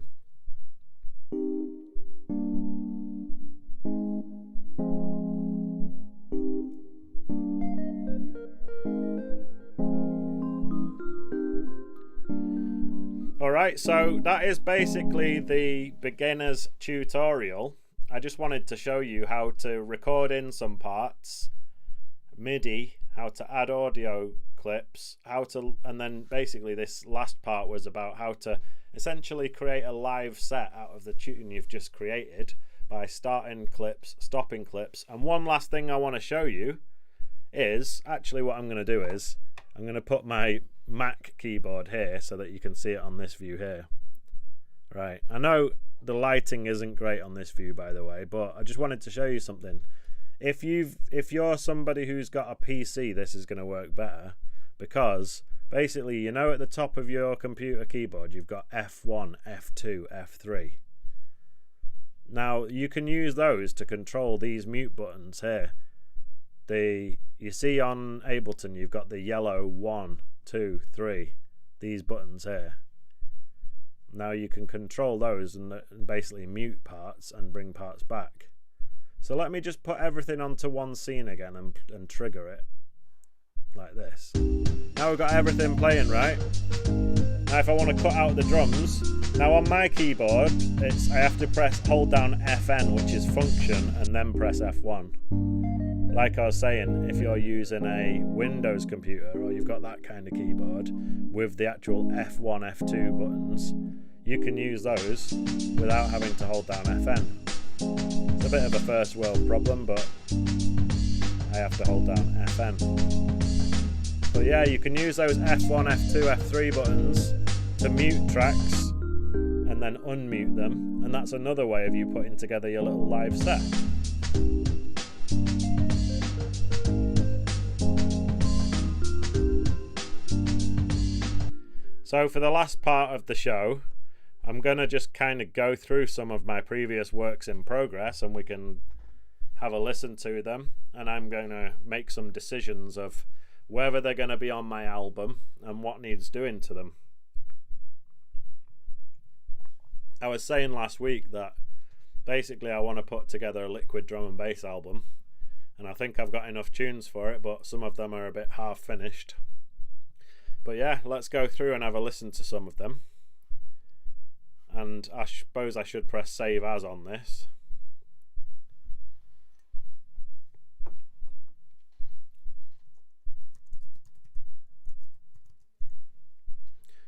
[SPEAKER 1] Alright, so that is basically the beginner's tutorial. I just wanted to show you how to record in some parts, MIDI, how to add audio clips, and then basically this last part was about how to essentially create a live set out of the tune you've just created by starting clips, stopping clips. And one last thing I want to show you is, actually what I'm going to do is, I'm going to put my Mac keyboard here so that you can see it on this view here. Right, I know the lighting isn't great on this view, by the way, but I just wanted to show you something. If you're somebody who's got a PC, this is going to work better, because basically, you know, at the top of your computer keyboard you've got F1, F2, F3. Now you can use those to control these mute buttons here. You see on Ableton you've got the yellow 1, 2, 3, these buttons here. Now you can control those and basically mute parts and bring parts back. So let me just put everything onto one scene again and trigger it like this. Now we've got everything playing, right? Now if I want to cut out the drums, now on my keyboard I have to hold down FN, which is function, and then press F1. Like I was saying, if you're using a Windows computer or you've got that kind of keyboard with the actual F1, F2 buttons, you can use those without having to hold down FN. It's a bit of a first world problem, but I have to hold down FN. But yeah, you can use those F1, F2, F3 buttons to mute tracks and then unmute them, and that's another way of you putting together your little live set. So for the last part of the show, I'm going to just kind of go through some of my previous works in progress and we can have a listen to them, and I'm going to make some decisions of whether they're going to be on my album and what needs doing to them. I was saying last week that basically I want to put together a liquid drum and bass album, and I think I've got enough tunes for it, but some of them are a bit half finished. But yeah, let's go through and have a listen to some of them. And I suppose I should press save as on this.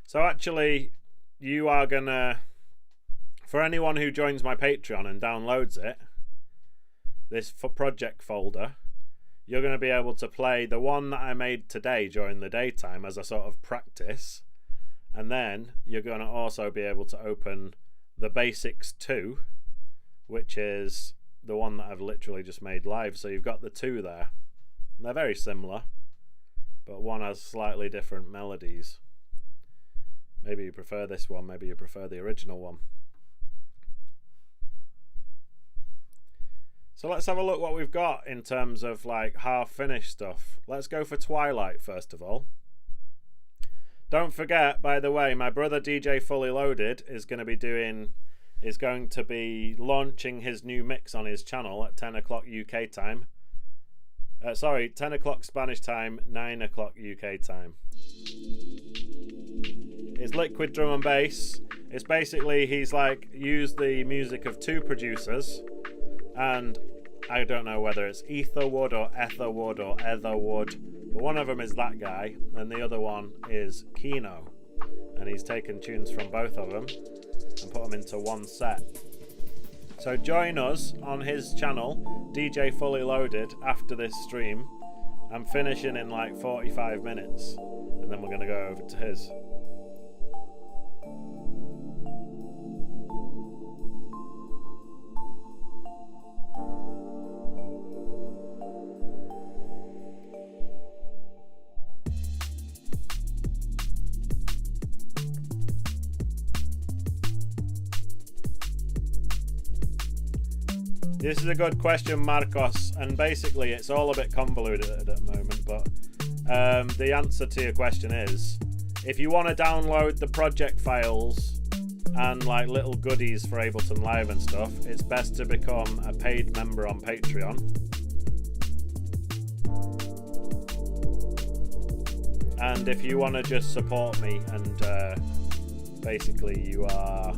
[SPEAKER 1] So actually, you are gonna, for anyone who joins my Patreon and downloads it, this project folder, you're going to be able to play the one that I made today during the daytime as a sort of practice, and then you're going to also be able to open the Basics 2, which is the one that I've literally just made live. So you've got the two there, and they're very similar, but one has slightly different melodies. Maybe you prefer this one, maybe you prefer the original one. So let's have a look what we've got in terms of like half finished stuff. Let's go for Twilight first of all. Don't forget, by the way, my brother DJ Fully Loaded is going to be launching his new mix on his channel at 10 o'clock UK time. 10 o'clock Spanish time, 9 o'clock UK time. It's liquid drum and bass. It's basically, he's like used the music of two producers, and I don't know whether it's Etherwood or Etherwood or Etherwood, but one of them is that guy and the other one is Kino, and he's taken tunes from both of them and put them into one set. So join us on his channel, DJ Fully Loaded, after this stream. I'm finishing in like 45 minutes and then we're going to go over to his. This is a good question, Marcos, and basically it's all a bit convoluted at the moment, but the answer to your question is, if you want to download the project files and like little goodies for Ableton Live and stuff, it's best to become a paid member on Patreon. And if you want to just support me and basically you are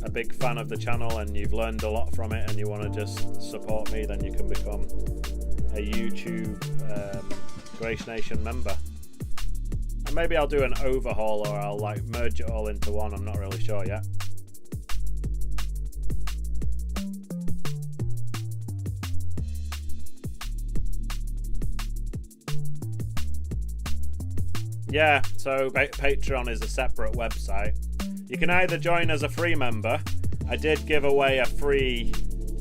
[SPEAKER 1] a big fan of the channel and you've learned a lot from it and you want to just support me, then you can become a YouTube Grace Nation member. And maybe I'll do an overhaul or I'll like merge it all into one, I'm not really sure yet. Yeah, so Patreon is a separate website. You can either join as a free member. I did give away a free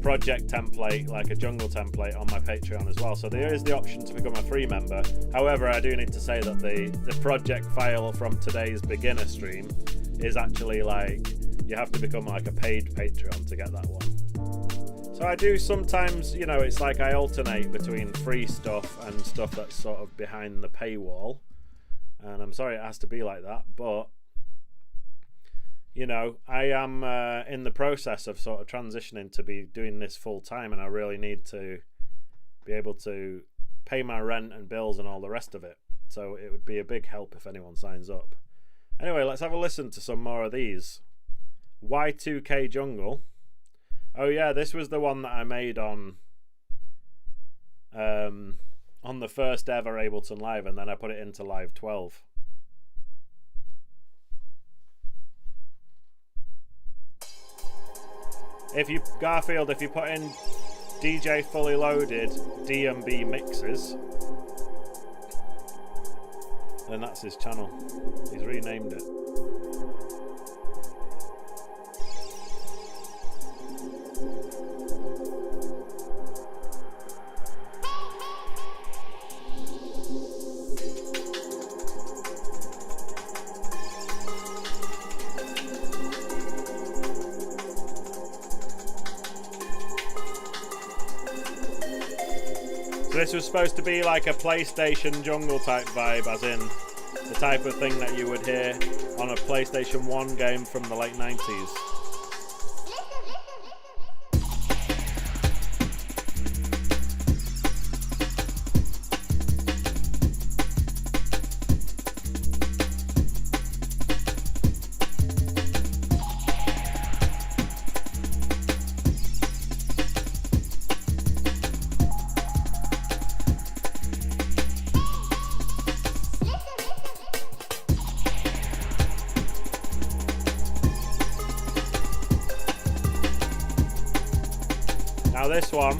[SPEAKER 1] project template, like a jungle template, on my Patreon as well. So there is the option to become a free member. However, I do need to say that the project file from today's beginner stream is actually like, you have to become like a paid Patreon to get that one. So I do sometimes, you know, it's like I alternate between free stuff and stuff that's sort of behind the paywall. And I'm sorry it has to be like that, but you know, I am in the process of sort of transitioning to be doing this full time, and I really need to be able to pay my rent and bills and all the rest of it. So it would be a big help if anyone signs up. Anyway, let's have a listen to some more of these. Y2K Jungle. Oh yeah, this was the one that I made on the first ever Ableton Live, and then I put it into Live 12. If you put in DJ Fully Loaded D&B mixes, then that's his channel. He's renamed it. This was supposed to be like a PlayStation jungle type vibe, as in the type of thing that you would hear on a PlayStation 1 game from the late 90s. Now this one,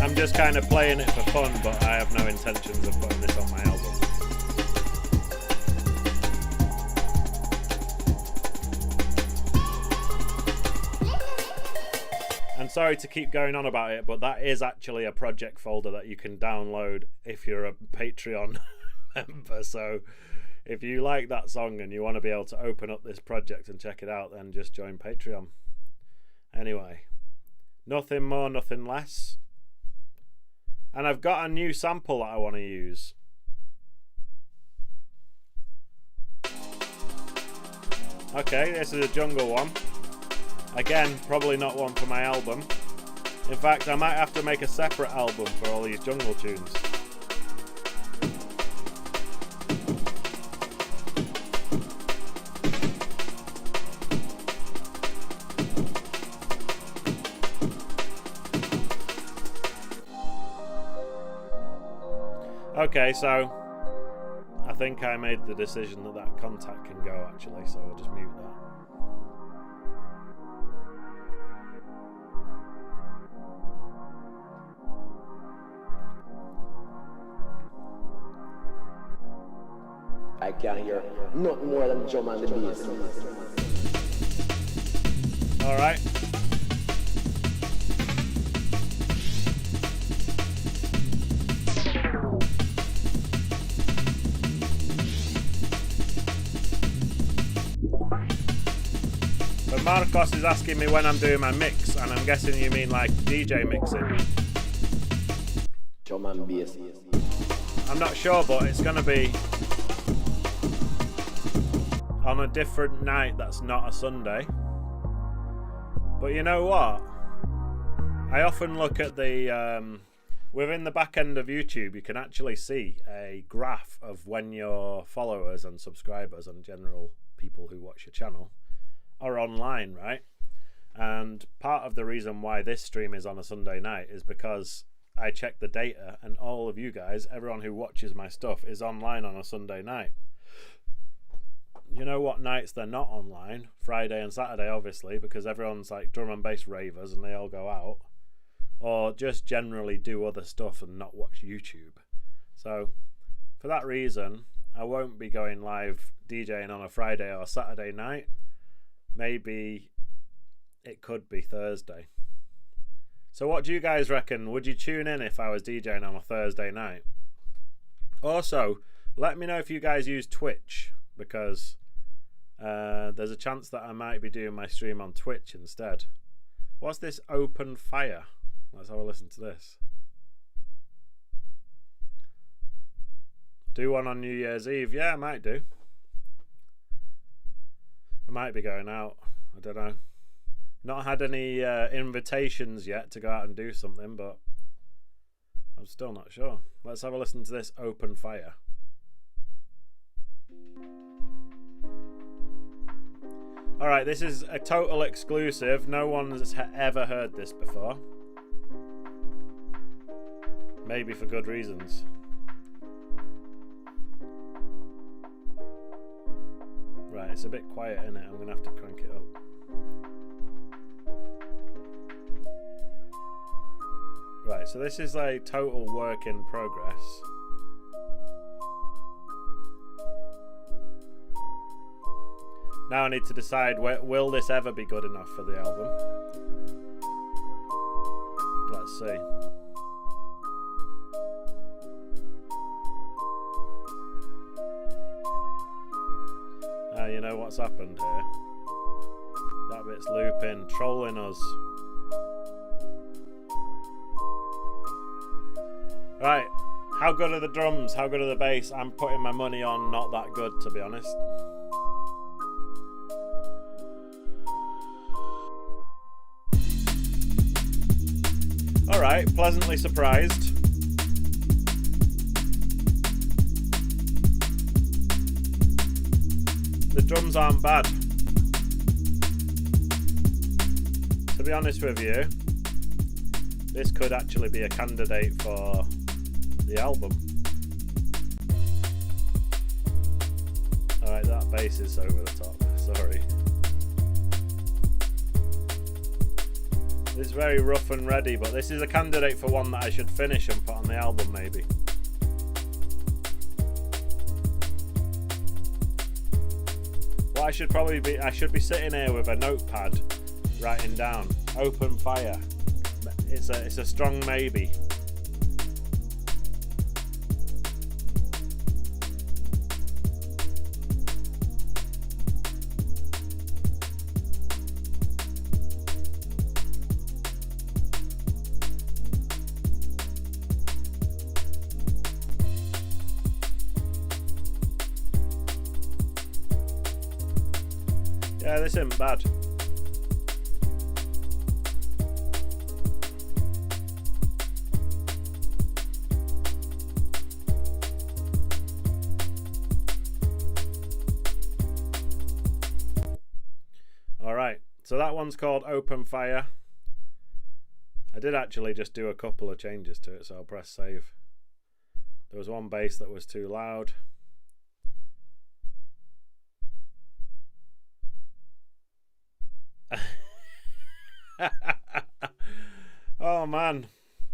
[SPEAKER 1] I'm just kind of playing it for fun, but I have no intentions of putting this on my album. And sorry to keep going on about it, but that is actually a project folder that you can download if you're a Patreon member. So if you like that song and you want to be able to open up this project and check it out, then just join Patreon. Anyway, nothing more, nothing less. And I've got a new sample that I want to use. Okay, this is a jungle one. Again, probably not one for my album. In fact, I might have to make a separate album for all these jungle tunes. Okay, so I think I made the decision that that contact can go actually, so I'll just mute that.
[SPEAKER 2] I can't hear nothing more than drum and the bass.
[SPEAKER 1] Alright. But Marcos is asking me when I'm doing my mix, and I'm guessing you mean like DJ mixing.
[SPEAKER 2] Drum and bass.
[SPEAKER 1] I'm not sure, but it's gonna be on a different night that's not a Sunday. But you know what? I often look at the within the back end of YouTube, you can actually see a graph of when your followers and subscribers and general people who watch your channel are online, right? And part of the reason why this stream is on a Sunday night is because I check the data, and all of you guys, everyone who watches my stuff, is online on a Sunday night. You know what nights they're not online? Friday and Saturday, obviously, because everyone's like drum and bass ravers and they all go out, or just generally do other stuff and not watch YouTube. So for that reason, I won't be going live DJing on a Friday or Saturday night. Maybe it could be Thursday. So what do you guys reckon? Would you tune in if I was DJing on a Thursday night? Also, let me know if you guys use Twitch, because there's a chance that I might be doing my stream on Twitch instead. What's this open fire? Let's have a listen to this. Do one on New Year's Eve? Yeah, I might do. I might be going out. I don't know. Not had any invitations yet to go out and do something, but I'm still not sure. Let's have a listen to this open fire. Alright, this is a total exclusive. No one's ever heard this before. Maybe for good reasons. Right, it's a bit quiet, isn't it? I'm going to have to crank it up. Right, so this is a total work in progress. Now I need to decide, will this ever be good enough for the album? Let's see. You know what's happened here? That bit's looping, trolling us. Right, how good are the drums? How good are the bass? I'm putting my money on not that good, to be honest. Alright, pleasantly surprised. The drums aren't bad. To be honest with you, this could actually be a candidate for the album. Alright, that bass is over the top, sorry. This is very rough and ready, but this is a candidate for one that I should finish and put on the album maybe. What I should probably be, I should be sitting here with a notepad writing down open fire. It's a strong maybe. Yeah, this isn't bad. Alright, so that one's called Open Fire. I did actually just do a couple of changes to it, so I'll press save. There was one bass that was too loud. Oh man,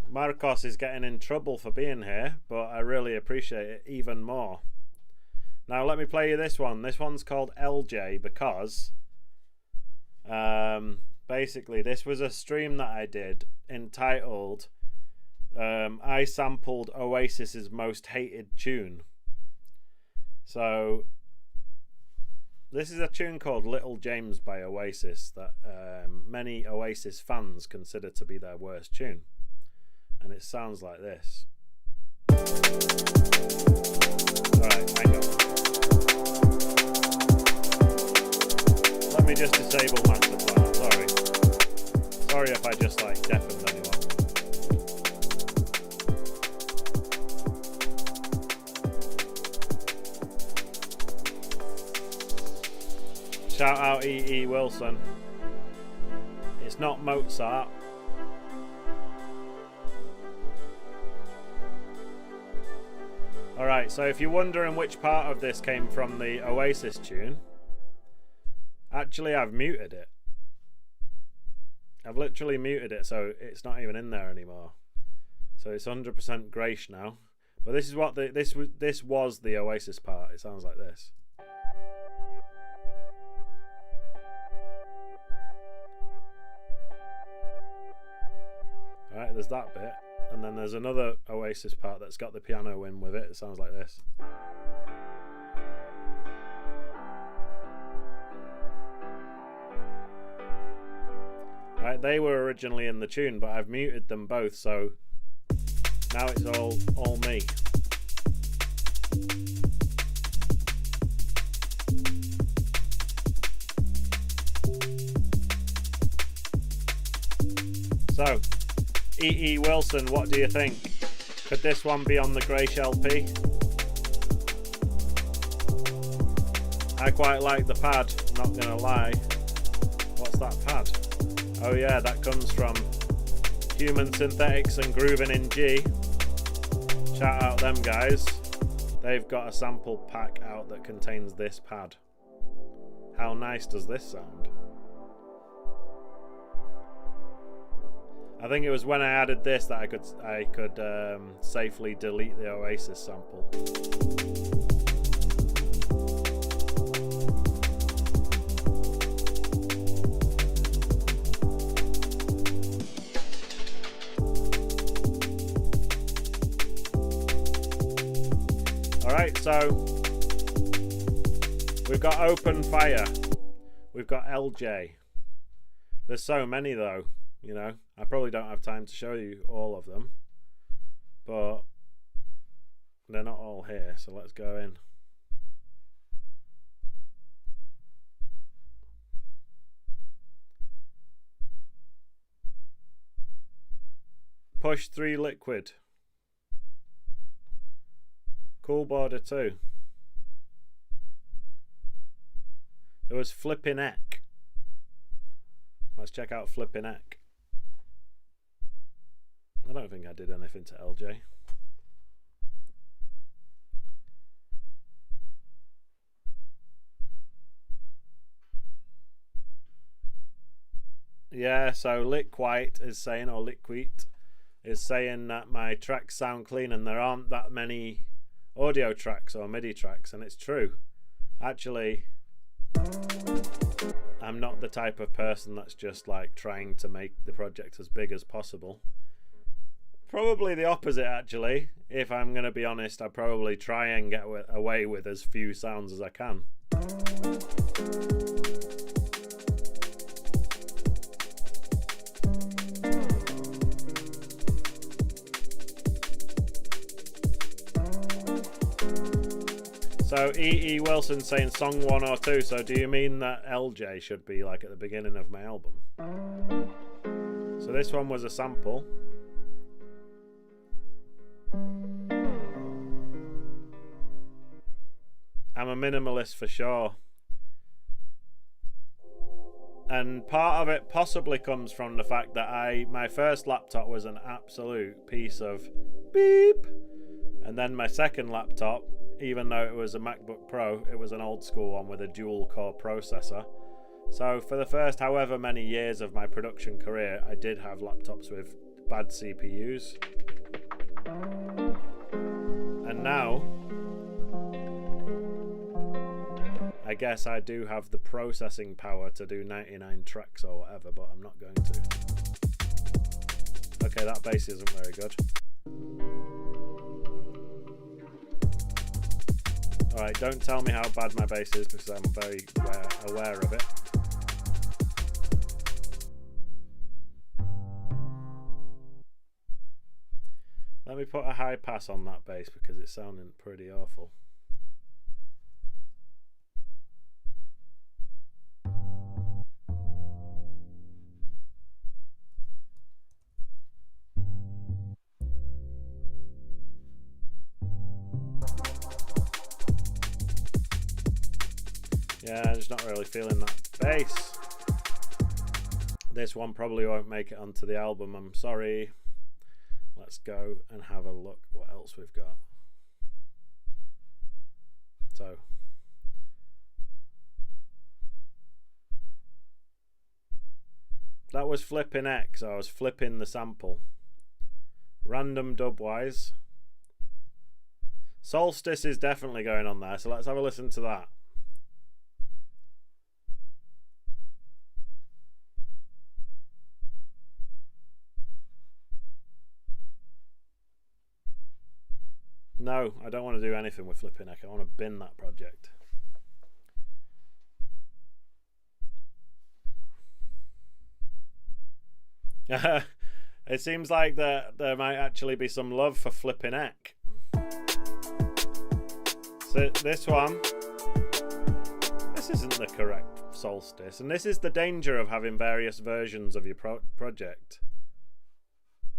[SPEAKER 1] Marcos is getting in trouble for being here, but I really appreciate it even more. Now let me play you this one. This one's called LJ because basically this was a stream that I did entitled I sampled Oasis's most hated tune. So this is a tune called Little James by Oasis that many Oasis fans consider to be their worst tune, and it sounds like this. Alright, hang on. Let me just disable master plan. Sorry if I just like deafened anyone. Shout out E.E. Wilson. It's not Mozart. Alright, so if you're wondering which part of this came from the Oasis tune, actually I've muted it. I've literally muted it, so it's not even in there anymore. So it's 100% Grace now. But this is what this was the Oasis part. It sounds like this. Alright, there's that bit. And then there's another Oasis part that's got the piano in with it. It sounds like this. Right, they were originally in the tune, but I've muted them both, so now it's all me. So, E.E. Wilson, what do you think? Could this one be on the Grace LP? I quite like the pad, not gonna lie. What's that pad? Oh yeah, that comes from Human Synthetics and Groovin' in G. Shout out them guys. They've got a sample pack out that contains this pad. How nice does this sound? I think it was when I added this that I could safely delete the Oasis sample. Alright, so we've got Open Fire, we've got LJ. There's so many though, you know. I probably don't have time to show you all of them, but they're not all here, so let's go in. Push 3 Liquid. Cool Border 2. There was Flippin' Eck. Let's check out Flippin' Eck. I don't think I did anything to LJ. Yeah, so Liquite is saying, or Liquite is saying that my tracks sound clean and there aren't that many audio tracks or MIDI tracks, and it's true. Actually, I'm not the type of person that's just like trying to make the project as big as possible. Probably the opposite, actually. If I'm going to be honest, I probably try and get away with as few sounds as I can. So E.E. Wilson saying song 1 or 2. So do you mean that LJ should be like at the beginning of my album? So this one was a sample. I'm a minimalist for sure. And part of it possibly comes from the fact that my first laptop was an absolute piece of beep. And then my second laptop, even though it was a MacBook Pro, it was an old school one with a dual core processor. So for the first however many years of my production career, I did have laptops with bad CPUs. And now, I guess I do have the processing power to do 99 tracks or whatever, but I'm not going to. Okay, that bass isn't very good. Alright, don't tell me how bad my bass is because I'm very aware of it. Let me put a high pass on that bass because it's sounding pretty awful. Yeah, I'm just not really feeling that bass. This one probably won't make it onto the album, I'm sorry. Let's go and have a look what else we've got. So, that was flipping X. I was flipping the sample. Random dubwise. Solstice is definitely going on there, so let's have a listen to that. No, I don't want to do anything with Flipping Neck. I want to bin that project. It seems like there might actually be some love for Flipping Neck. So this one, this isn't the correct Solstice, and this is the danger of having various versions of your project.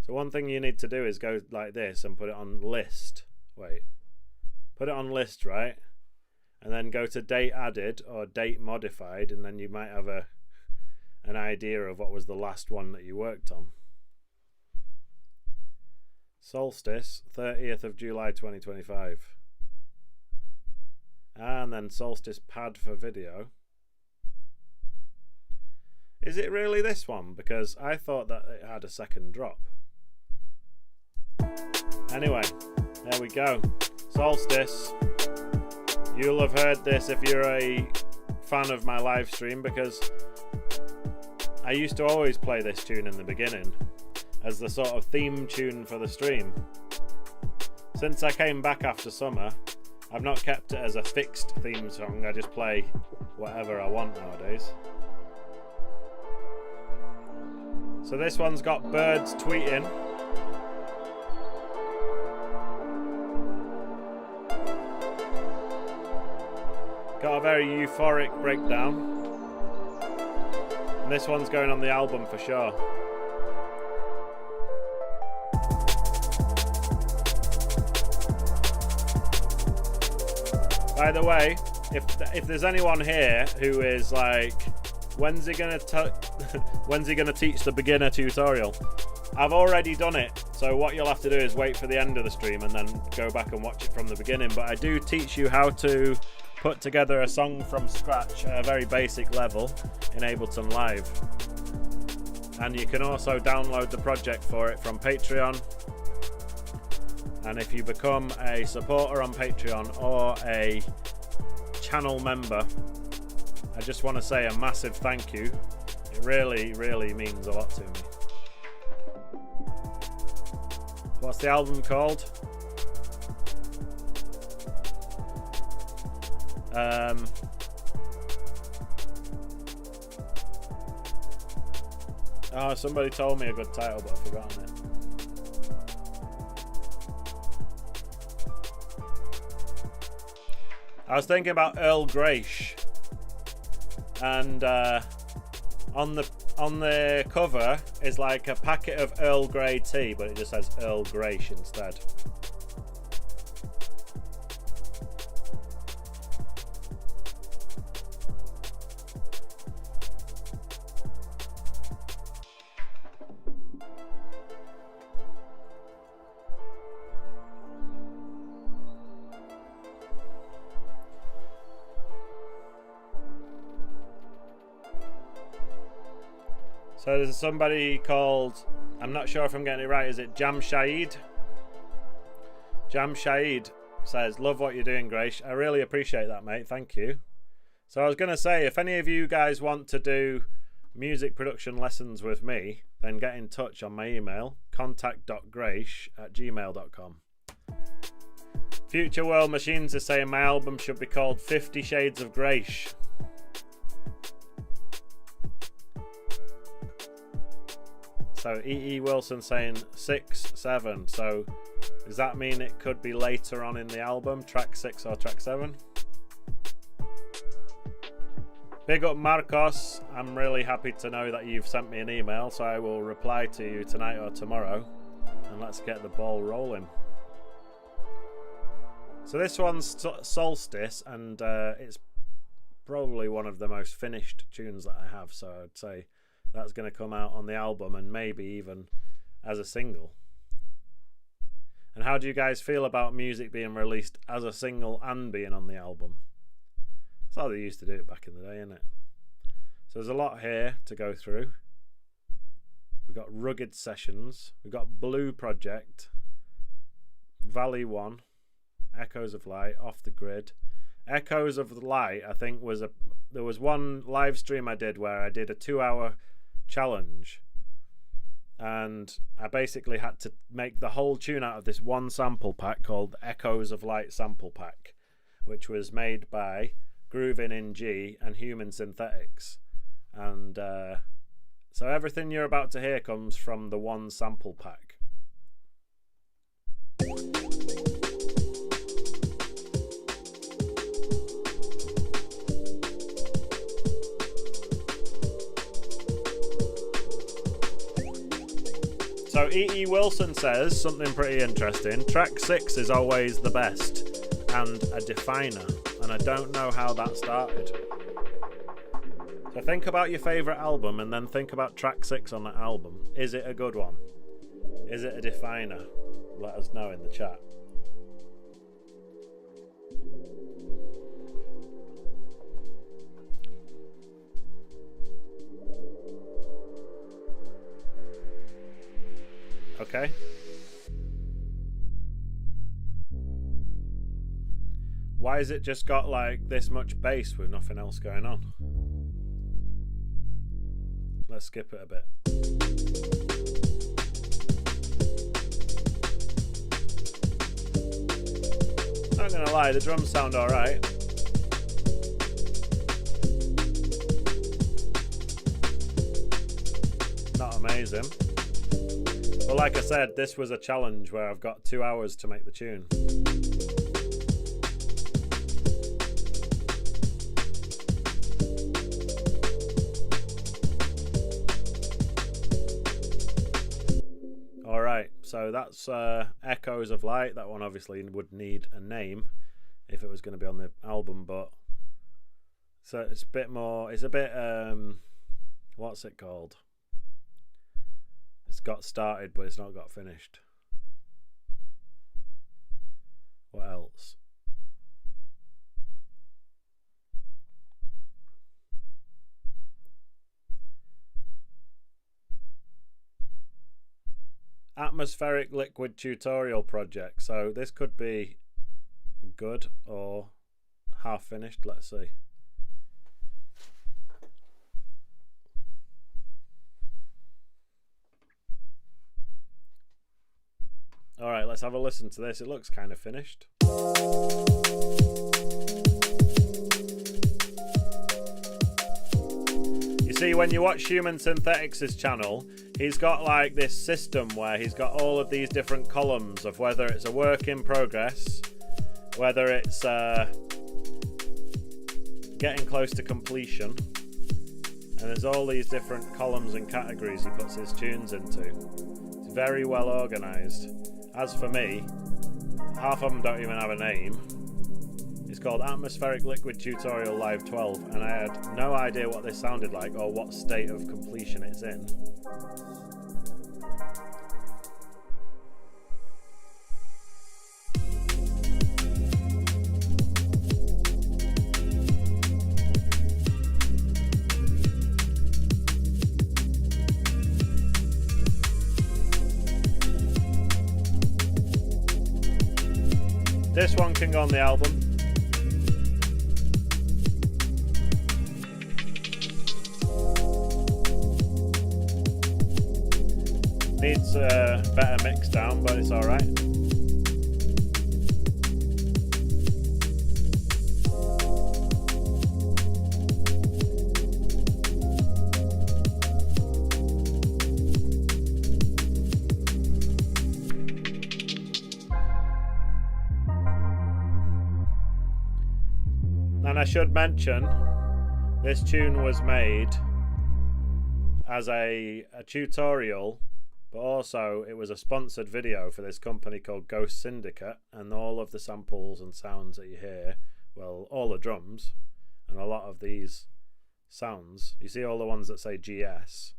[SPEAKER 1] So one thing you need to do is go like this and put it on list. Wait, put it on list, right? And then go to date added or date modified, and then you might have an idea of what was the last one that you worked on. Solstice, 30th of July 2025. And then Solstice pad for video. Is it really this one? Because I thought that it had a second drop. Anyway, there we go. Solstice. You'll have heard this if you're a fan of my live stream, because I used to always play this tune in the beginning as the sort of theme tune for the stream. Since I came back after summer, I've not kept it as a fixed theme song. I just play whatever I want nowadays. So this one's got birds tweeting. Got a very euphoric breakdown. And this one's going on the album for sure. By the way, if there's anyone here who is like, when's he gonna teach the beginner tutorial? I've already done it, so what you'll have to do is wait for the end of the stream and then go back and watch it from the beginning. But I do teach you how to put together a song from scratch at a very basic level in Ableton Live. And you can also download the project for it from Patreon. And if you become a supporter on Patreon or a channel member, I just want to say a massive thank you. It really, really means a lot to me. What's the album called? Oh, somebody told me a good title, but I've forgotten it. I was thinking about Earl Greysh, and on the cover is like a packet of Earl Grey tea, but it just says Earl Greysh instead. So there's somebody called, I'm not sure if I'm getting it right, is it Jamshahid? Jamshahid says, love what you're doing, Grace. I really appreciate that, mate. Thank you. So I was going to say, if any of you guys want to do music production lessons with me, then get in touch on my email, contact.grace@gmail.com. Future World Machines is saying my album should be called 50 Shades of Grace. So E.E. Wilson saying 6, 7. So does that mean it could be later on in the album, track 6 or track 7? Big up Marcos. I'm really happy to know that you've sent me an email, so I will reply to you tonight or tomorrow, and let's get the ball rolling. So this one's Solstice, and it's probably one of the most finished tunes that I have, so I'd say that's going to come out on the album and maybe even as a single. And how do you guys feel about music being released as a single and being on the album? That's how they used to do it back in the day, isn't it? So there's a lot here to go through. We've got Rugged Sessions. We've got Blue Project. Valley 1. Echoes of Light. Off the Grid. Echoes of the Light, I think, there was one live stream I did where I did a 2-hour challenge, and I basically had to make the whole tune out of this one sample pack called the Echoes of Light sample pack, which was made by Groovin in G and Human Synthetics. And so everything you're about to hear comes from the one sample pack. So E.E. Wilson says something pretty interesting. Track 6 is always the best and a definer, and I don't know how that started. So think about your favourite album and then think about track 6 on that album. Is it a good one? Is it a definer? Let us know in the chat. Okay. Why has it just got like this much bass with nothing else going on? Let's skip it a bit. Not gonna lie, the drums sound alright. Not amazing. But like I said, this was a challenge where I've got 2 hours to make the tune. Alright, so that's Echoes of Light. That one obviously would need a name if it was going to be on the album, but so it's a bit more, it's a bit, what's it called? It's got started, but it's not got finished. What else? Atmospheric Liquid Tutorial Project. So this could be good or half finished. Let's see. Alright, let's have a listen to this. It looks kind of finished. You see, when you watch Human Synthetics' channel, he's got like this system where he's got all of these different columns of whether it's a work in progress, whether it's getting close to completion, and there's all these different columns and categories he puts his tunes into. It's very well organised. As for me, half of them don't even have a name. It's called Atmospheric Liquid Tutorial Live 12, and I had no idea what this sounded like or what state of completion it's in. This one can go on the album. Needs a better mix down, but it's alright. And I should mention, this tune was made as a tutorial, but also it was a sponsored video for this company called Ghost Syndicate, and all of the samples and sounds that you hear, well, all the drums and a lot of these sounds, you see all the ones that say GS,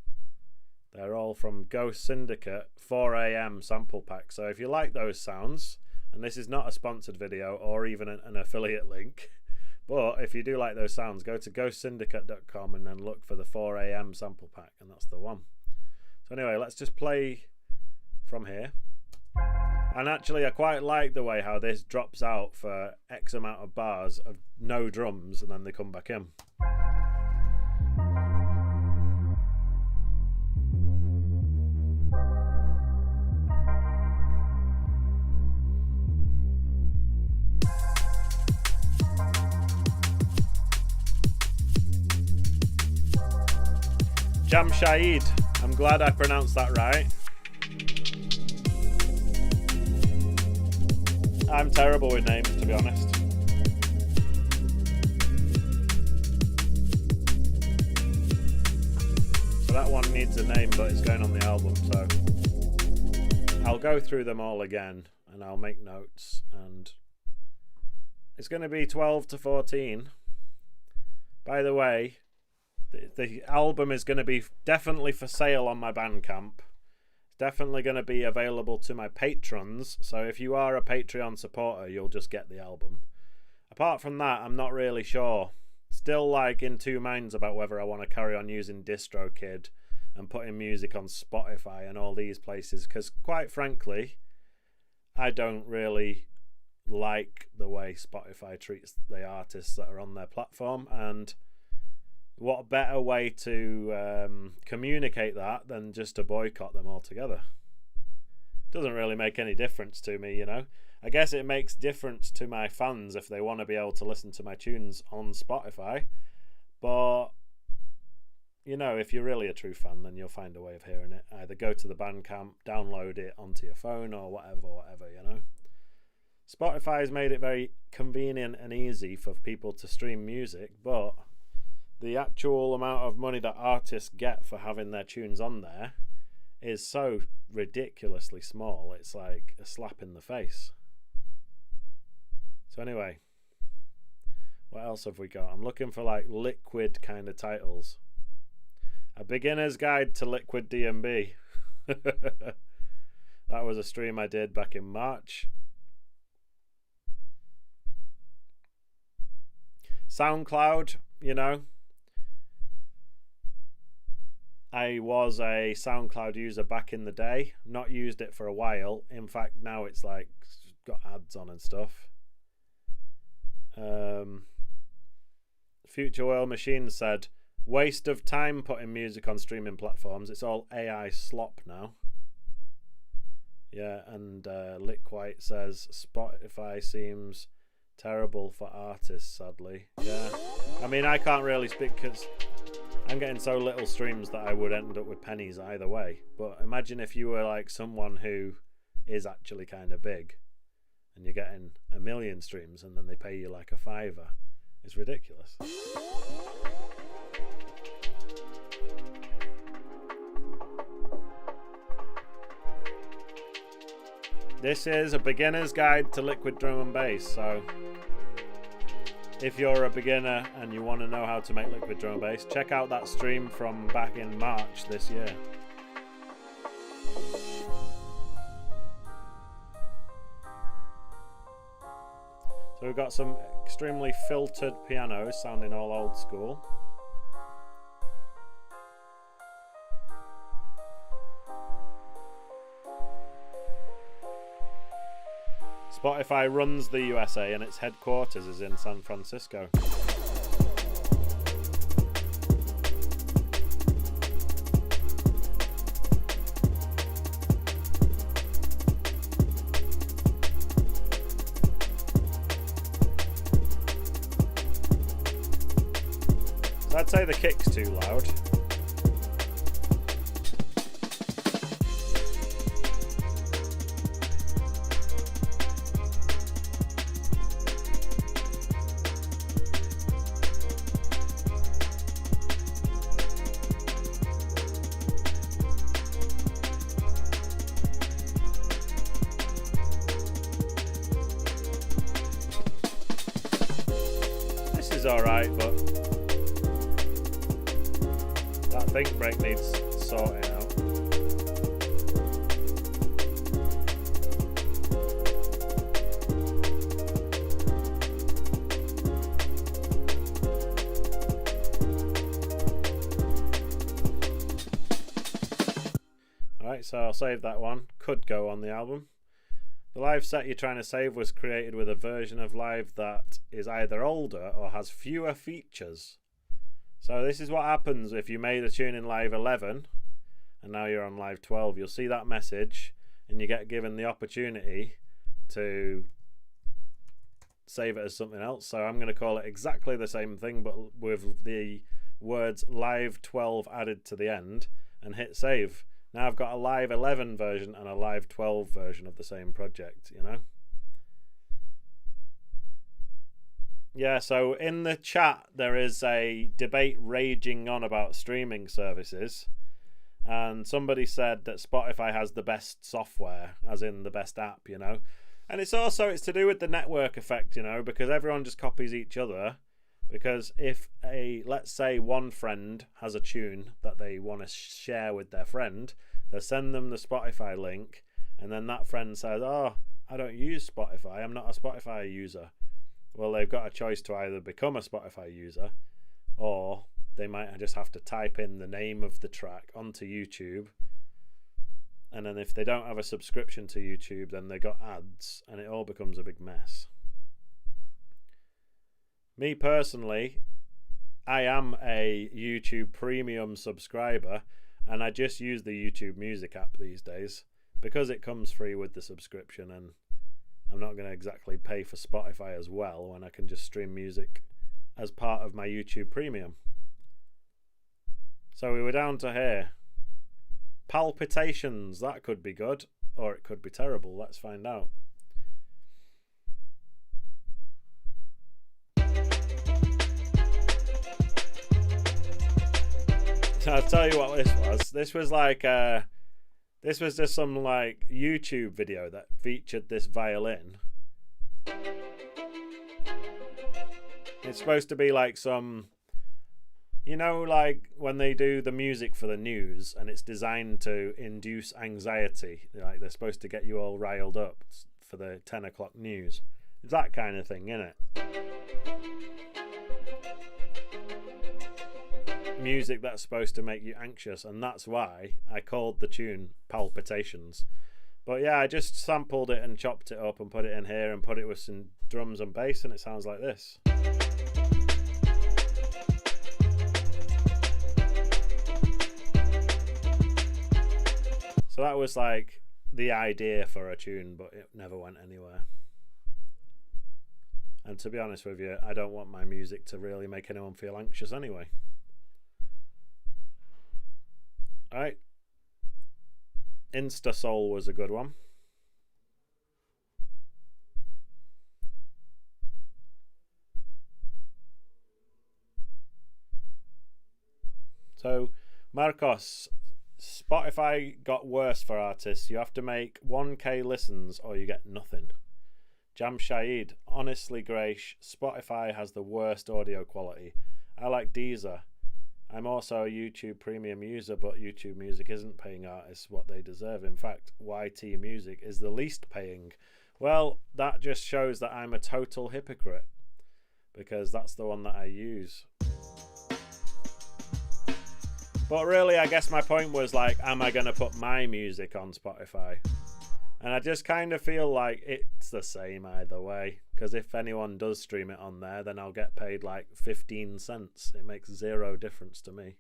[SPEAKER 1] they're all from Ghost Syndicate 4am sample pack. So if you like those sounds, and this is not a sponsored video or even an affiliate link, but if you do like those sounds, go to ghostsyndicate.com and then look for the 4am sample pack, and that's the one. So anyway, let's just play from here. And actually, I quite like the way how this drops out for X amount of bars of no drums, and then they come back in. Jamshid, I'm glad I pronounced that right. I'm terrible with names, to be honest. So that one needs a name, but it's going on the album, so I'll go through them all again and I'll make notes, and it's going to be 12 to 14. By the way, the album is going to be definitely for sale on my Bandcamp. It's definitely going to be available to my patrons, so if you are a Patreon supporter, you'll just get the album. Apart from that, I'm not really sure. Still like in two minds about whether I want to carry on using DistroKid and putting music on Spotify and all these places, because quite frankly, I don't really like the way Spotify treats the artists that are on their platform, and what better way to communicate that than just to boycott them altogether? Doesn't really make any difference to me, you know. I guess it makes difference to my fans if they want to be able to listen to my tunes on Spotify, but you know, if you're really a true fan, then you'll find a way of hearing it. Either go to the Bandcamp, download it onto your phone, or whatever, you know. Spotify has made it very convenient and easy for people to stream music, but the actual amount of money that artists get for having their tunes on there is so ridiculously small. It's like a slap in the face. So anyway, what else have we got? I'm looking for like liquid kind of titles. A beginner's guide to liquid D&B. That was a stream I did back in March. SoundCloud, you know, I was a SoundCloud user back in the day, not used it for a while. In fact, now it's like got ads on and stuff. Future World Machine said, waste of time putting music on streaming platforms. It's all AI slop now. Yeah, and Liquite says, Spotify seems terrible for artists, sadly. Yeah, I mean, I can't really speak because I'm getting so little streams that I would end up with pennies either way. But imagine if you were like someone who is actually kind of big and you're getting 1 million streams and then they pay you like a $5. It's ridiculous. This is a beginner's guide to liquid drum and bass, so if you're a beginner and you want to know how to make liquid drum and bass, check out that stream from back in March this year. So we've got some extremely filtered pianos sounding all old school. Spotify runs the USA and its headquarters is in San Francisco. So I'd say the kick's too loud. Alright, but that think brake needs sorting out. Alright, so I'll save that one. Could go on the album. The live set you're trying to save was created with a version of live that is either older or has fewer features. So this is what happens if you made a tune in live 11 and now you're on live 12. You'll see that message and you get given the opportunity to save it as something else. So I'm going to call it exactly the same thing but with the words live 12 added to the end and hit save. Now I've got a live 11 version and a live 12 version of the same project, you know? Yeah, so in the chat there is a debate raging on about streaming services. And somebody said that Spotify has the best software, as in the best app, you know? And it's to do with the network effect, you know, because everyone just copies each other. Because if let's say one friend has a tune that they want to share with their friend, they'll send them the Spotify link, and then that friend says, oh, I don't use Spotify, I'm not a Spotify user. Well, they've got a choice to either become a Spotify user, or they might just have to type in the name of the track onto YouTube, and then if they don't have a subscription to YouTube, then they got ads, and it all becomes a big mess. Me personally, I am a YouTube Premium subscriber and I just use the YouTube Music app these days because it comes free with the subscription, and I'm not going to exactly pay for Spotify as well when I can just stream music as part of my YouTube Premium. So we were down to here. Palpitations, that could be good or it could be terrible. Let's find out. I'll tell you what this was. This was just some like YouTube video that featured this violin. It's supposed to be like some, you know, like when they do the music for the news and it's designed to induce anxiety. Like they're supposed to get you all riled up for the 10 o'clock news. It's that kind of thing, isn't it? Music that's supposed to make you anxious, and that's why I called the tune Palpitations. But yeah, I just sampled it and chopped it up and put it in here and put it with some drums and bass, and it sounds like this. So that was like the idea for a tune, but it never went anywhere. And to be honest with you, I don't want my music to really make anyone feel anxious anyway. Alright. Insta Soul was a good one. So, Marcos, Spotify got worse for artists. You have to make 1k listens or you get nothing. Jam Shahid, honestly, Grace, Spotify has the worst audio quality. I like Deezer. I'm also a YouTube premium user, but YouTube Music isn't paying artists what they deserve. In fact, YT Music is the least paying. Well, that just shows that I'm a total hypocrite, because that's the one that I use. But really, I guess my point was like, am I going to put my music on Spotify? And I just kind of feel like it's the same either way, because if anyone does stream it on there, then I'll get paid like 15 cents. It makes zero difference to me.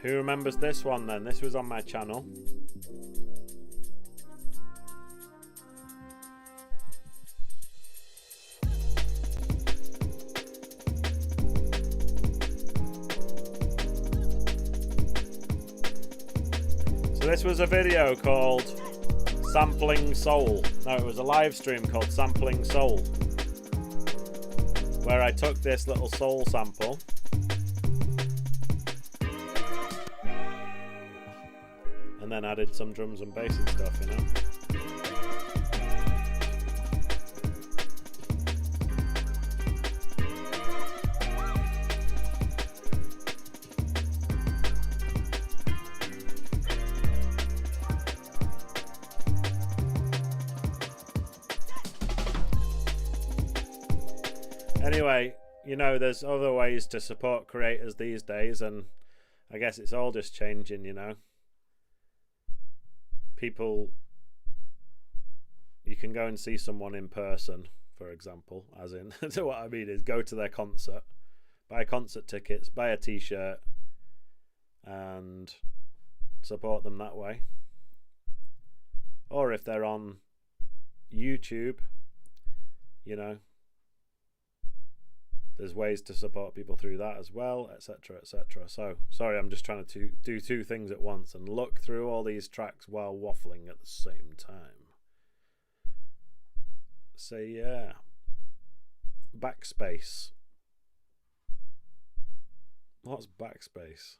[SPEAKER 1] Who remembers this one then? This was on my channel. So this was a video called Sampling Soul. No, it was a live stream called Sampling Soul, where I took this little soul sample and then added some drums and bass and stuff, you know. Anyway, you know, there's other ways to support creators these days, and I guess it's all just changing, you know. People, you can go and see someone in person, for example, as in, so what I mean is go to their concert, buy concert tickets, buy a t-shirt, and support them that way. Or if they're on YouTube, you know, there's ways to support people through that as well, etc., etc. So, sorry, I'm just trying to do two things at once and look through all these tracks while waffling at the same time. So, yeah. Backspace. What's backspace?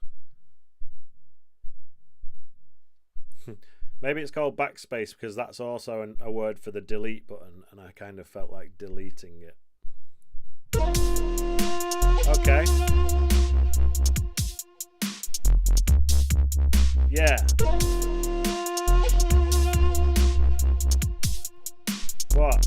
[SPEAKER 1] Maybe it's called backspace because that's also a word for the delete button, and I kind of felt like deleting it. Okay. Yeah. What?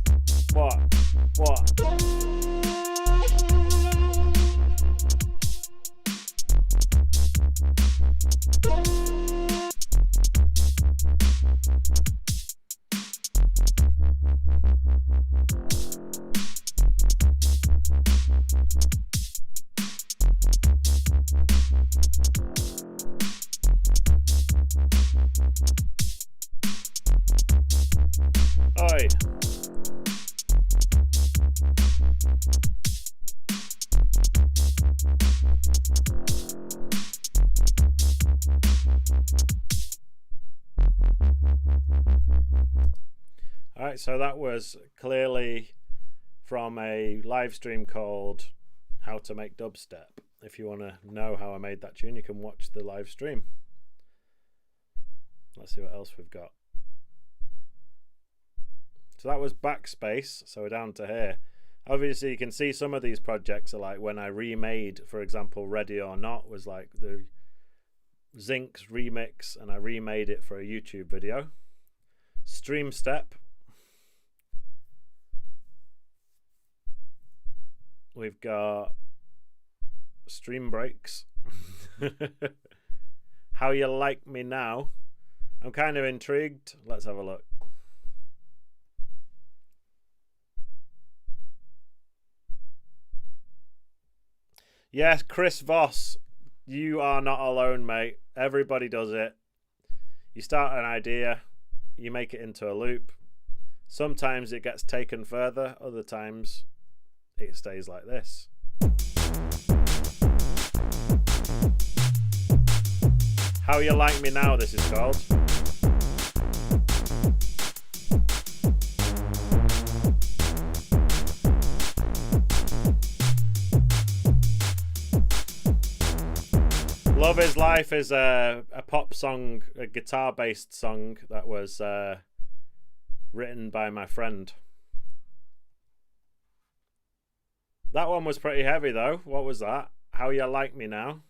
[SPEAKER 1] Oi. Alright, so that was clearly from a live stream called How to Make Dubstep. If you want to know how I made that tune, you can watch the live stream. Let's see what else we've got. So that was Backspace, so we're down to here. Obviously you can see some of these projects are like when I remade, for example, Ready or Not was like the Zinx remix, and I remade it for a YouTube video. Stream Step. We've got Stream Breaks. How You Like Me Now. I'm kind of intrigued. Let's have a look. Yes, Chris Voss, you are not alone, mate. Everybody does it. You start an idea, you make it into a loop. Sometimes it gets taken further, other times it stays like this. How You Like Me Now, this is called. Love Is Life is a pop song, a guitar-based song that was written by my friend. That one was pretty heavy though. What was that? How You Like Me Now.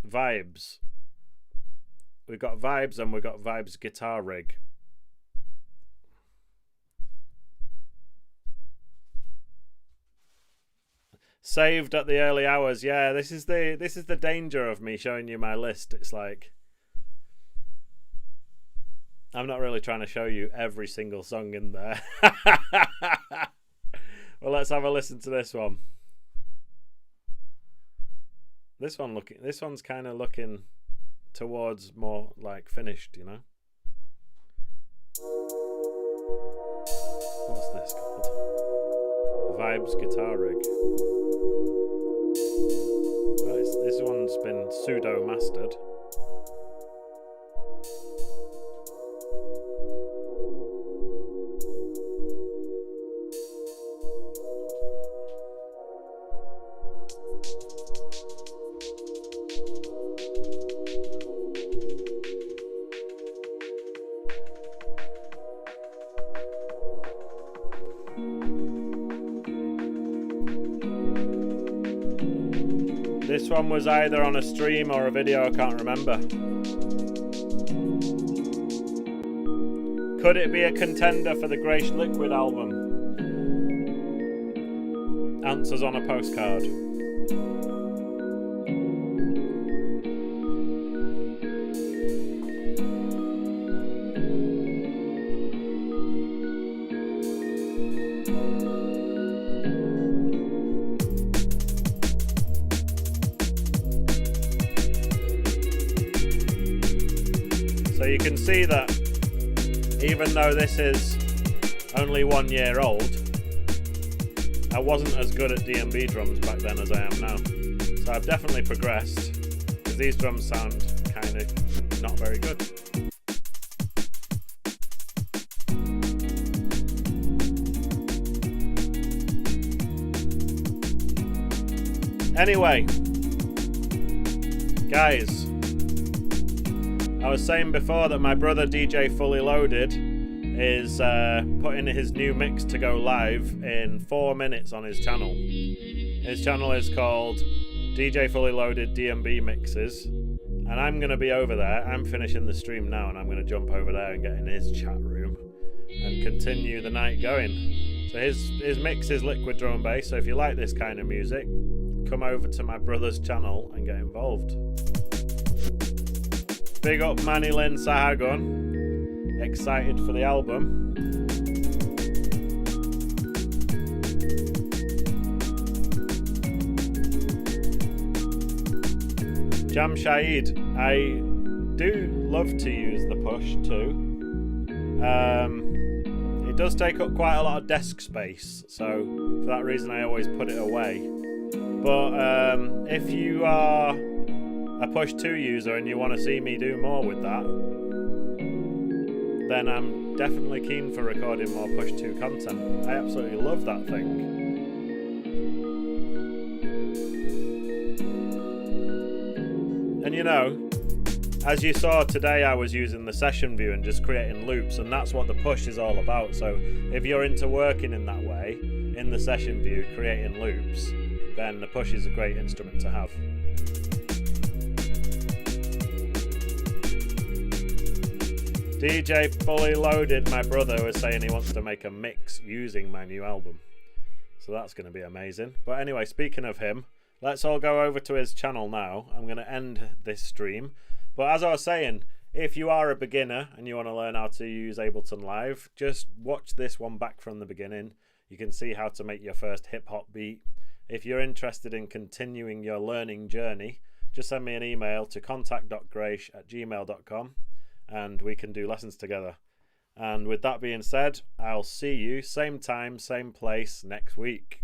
[SPEAKER 1] Vibes. We've got Vibes and we've got Vibes guitar rig. Saved at the early hours. Yeah, this is the danger of me showing you my list. It's like I'm not really trying to show you every single song in there. Well, let's have a listen to this one. This one's kind of looking towards more like finished, you know. What's this called? Vibes guitar rig. Right, this one's been pseudo mastered. This one was either on a stream or a video, I can't remember. Could it be a contender for the Grace Liquid album? Answers on a postcard. So you can see that even though this is only 1 year old, I wasn't as good at D&B drums back then as I am now. So I've definitely progressed, because these drums sound kind of not very good. Anyway, guys, I was saying before that my brother DJ Fully Loaded is putting his new mix to go live in 4 minutes on his channel. His channel is called DJ Fully Loaded D&B Mixes, and I'm going to be over there. I'm finishing the stream now and I'm going to jump over there and get in his chat room and continue the night going. So his mix is liquid drum and bass, so if you like this kind of music, come over to my brother's channel and get involved. Big up Manny Lynn Sahagun, excited for the album. Jam Shahid, I do love to use the push too. It does take up quite a lot of desk space, so for that reason I always put it away. But if you are a push 2 user and you want to see me do more with that, then I'm definitely keen for recording more push 2 content. I absolutely love that thing. And you know, as you saw today, I was using the session view and just creating loops, and that's what the push is all about. So if you're into working in that way, in the session view, creating loops, then the push is a great instrument to have. DJ Fully Loaded, my brother, was saying he wants to make a mix using my new album. So that's going to be amazing. But anyway, speaking of him, let's all go over to his channel now. I'm going to end this stream. But as I was saying, if you are a beginner and you want to learn how to use Ableton Live, just watch this one back from the beginning. You can see how to make your first hip-hop beat. If you're interested in continuing your learning journey, just send me an email to contact.grace@gmail.com and we can do lessons together. And with that being said, I'll see you same time, same place next week.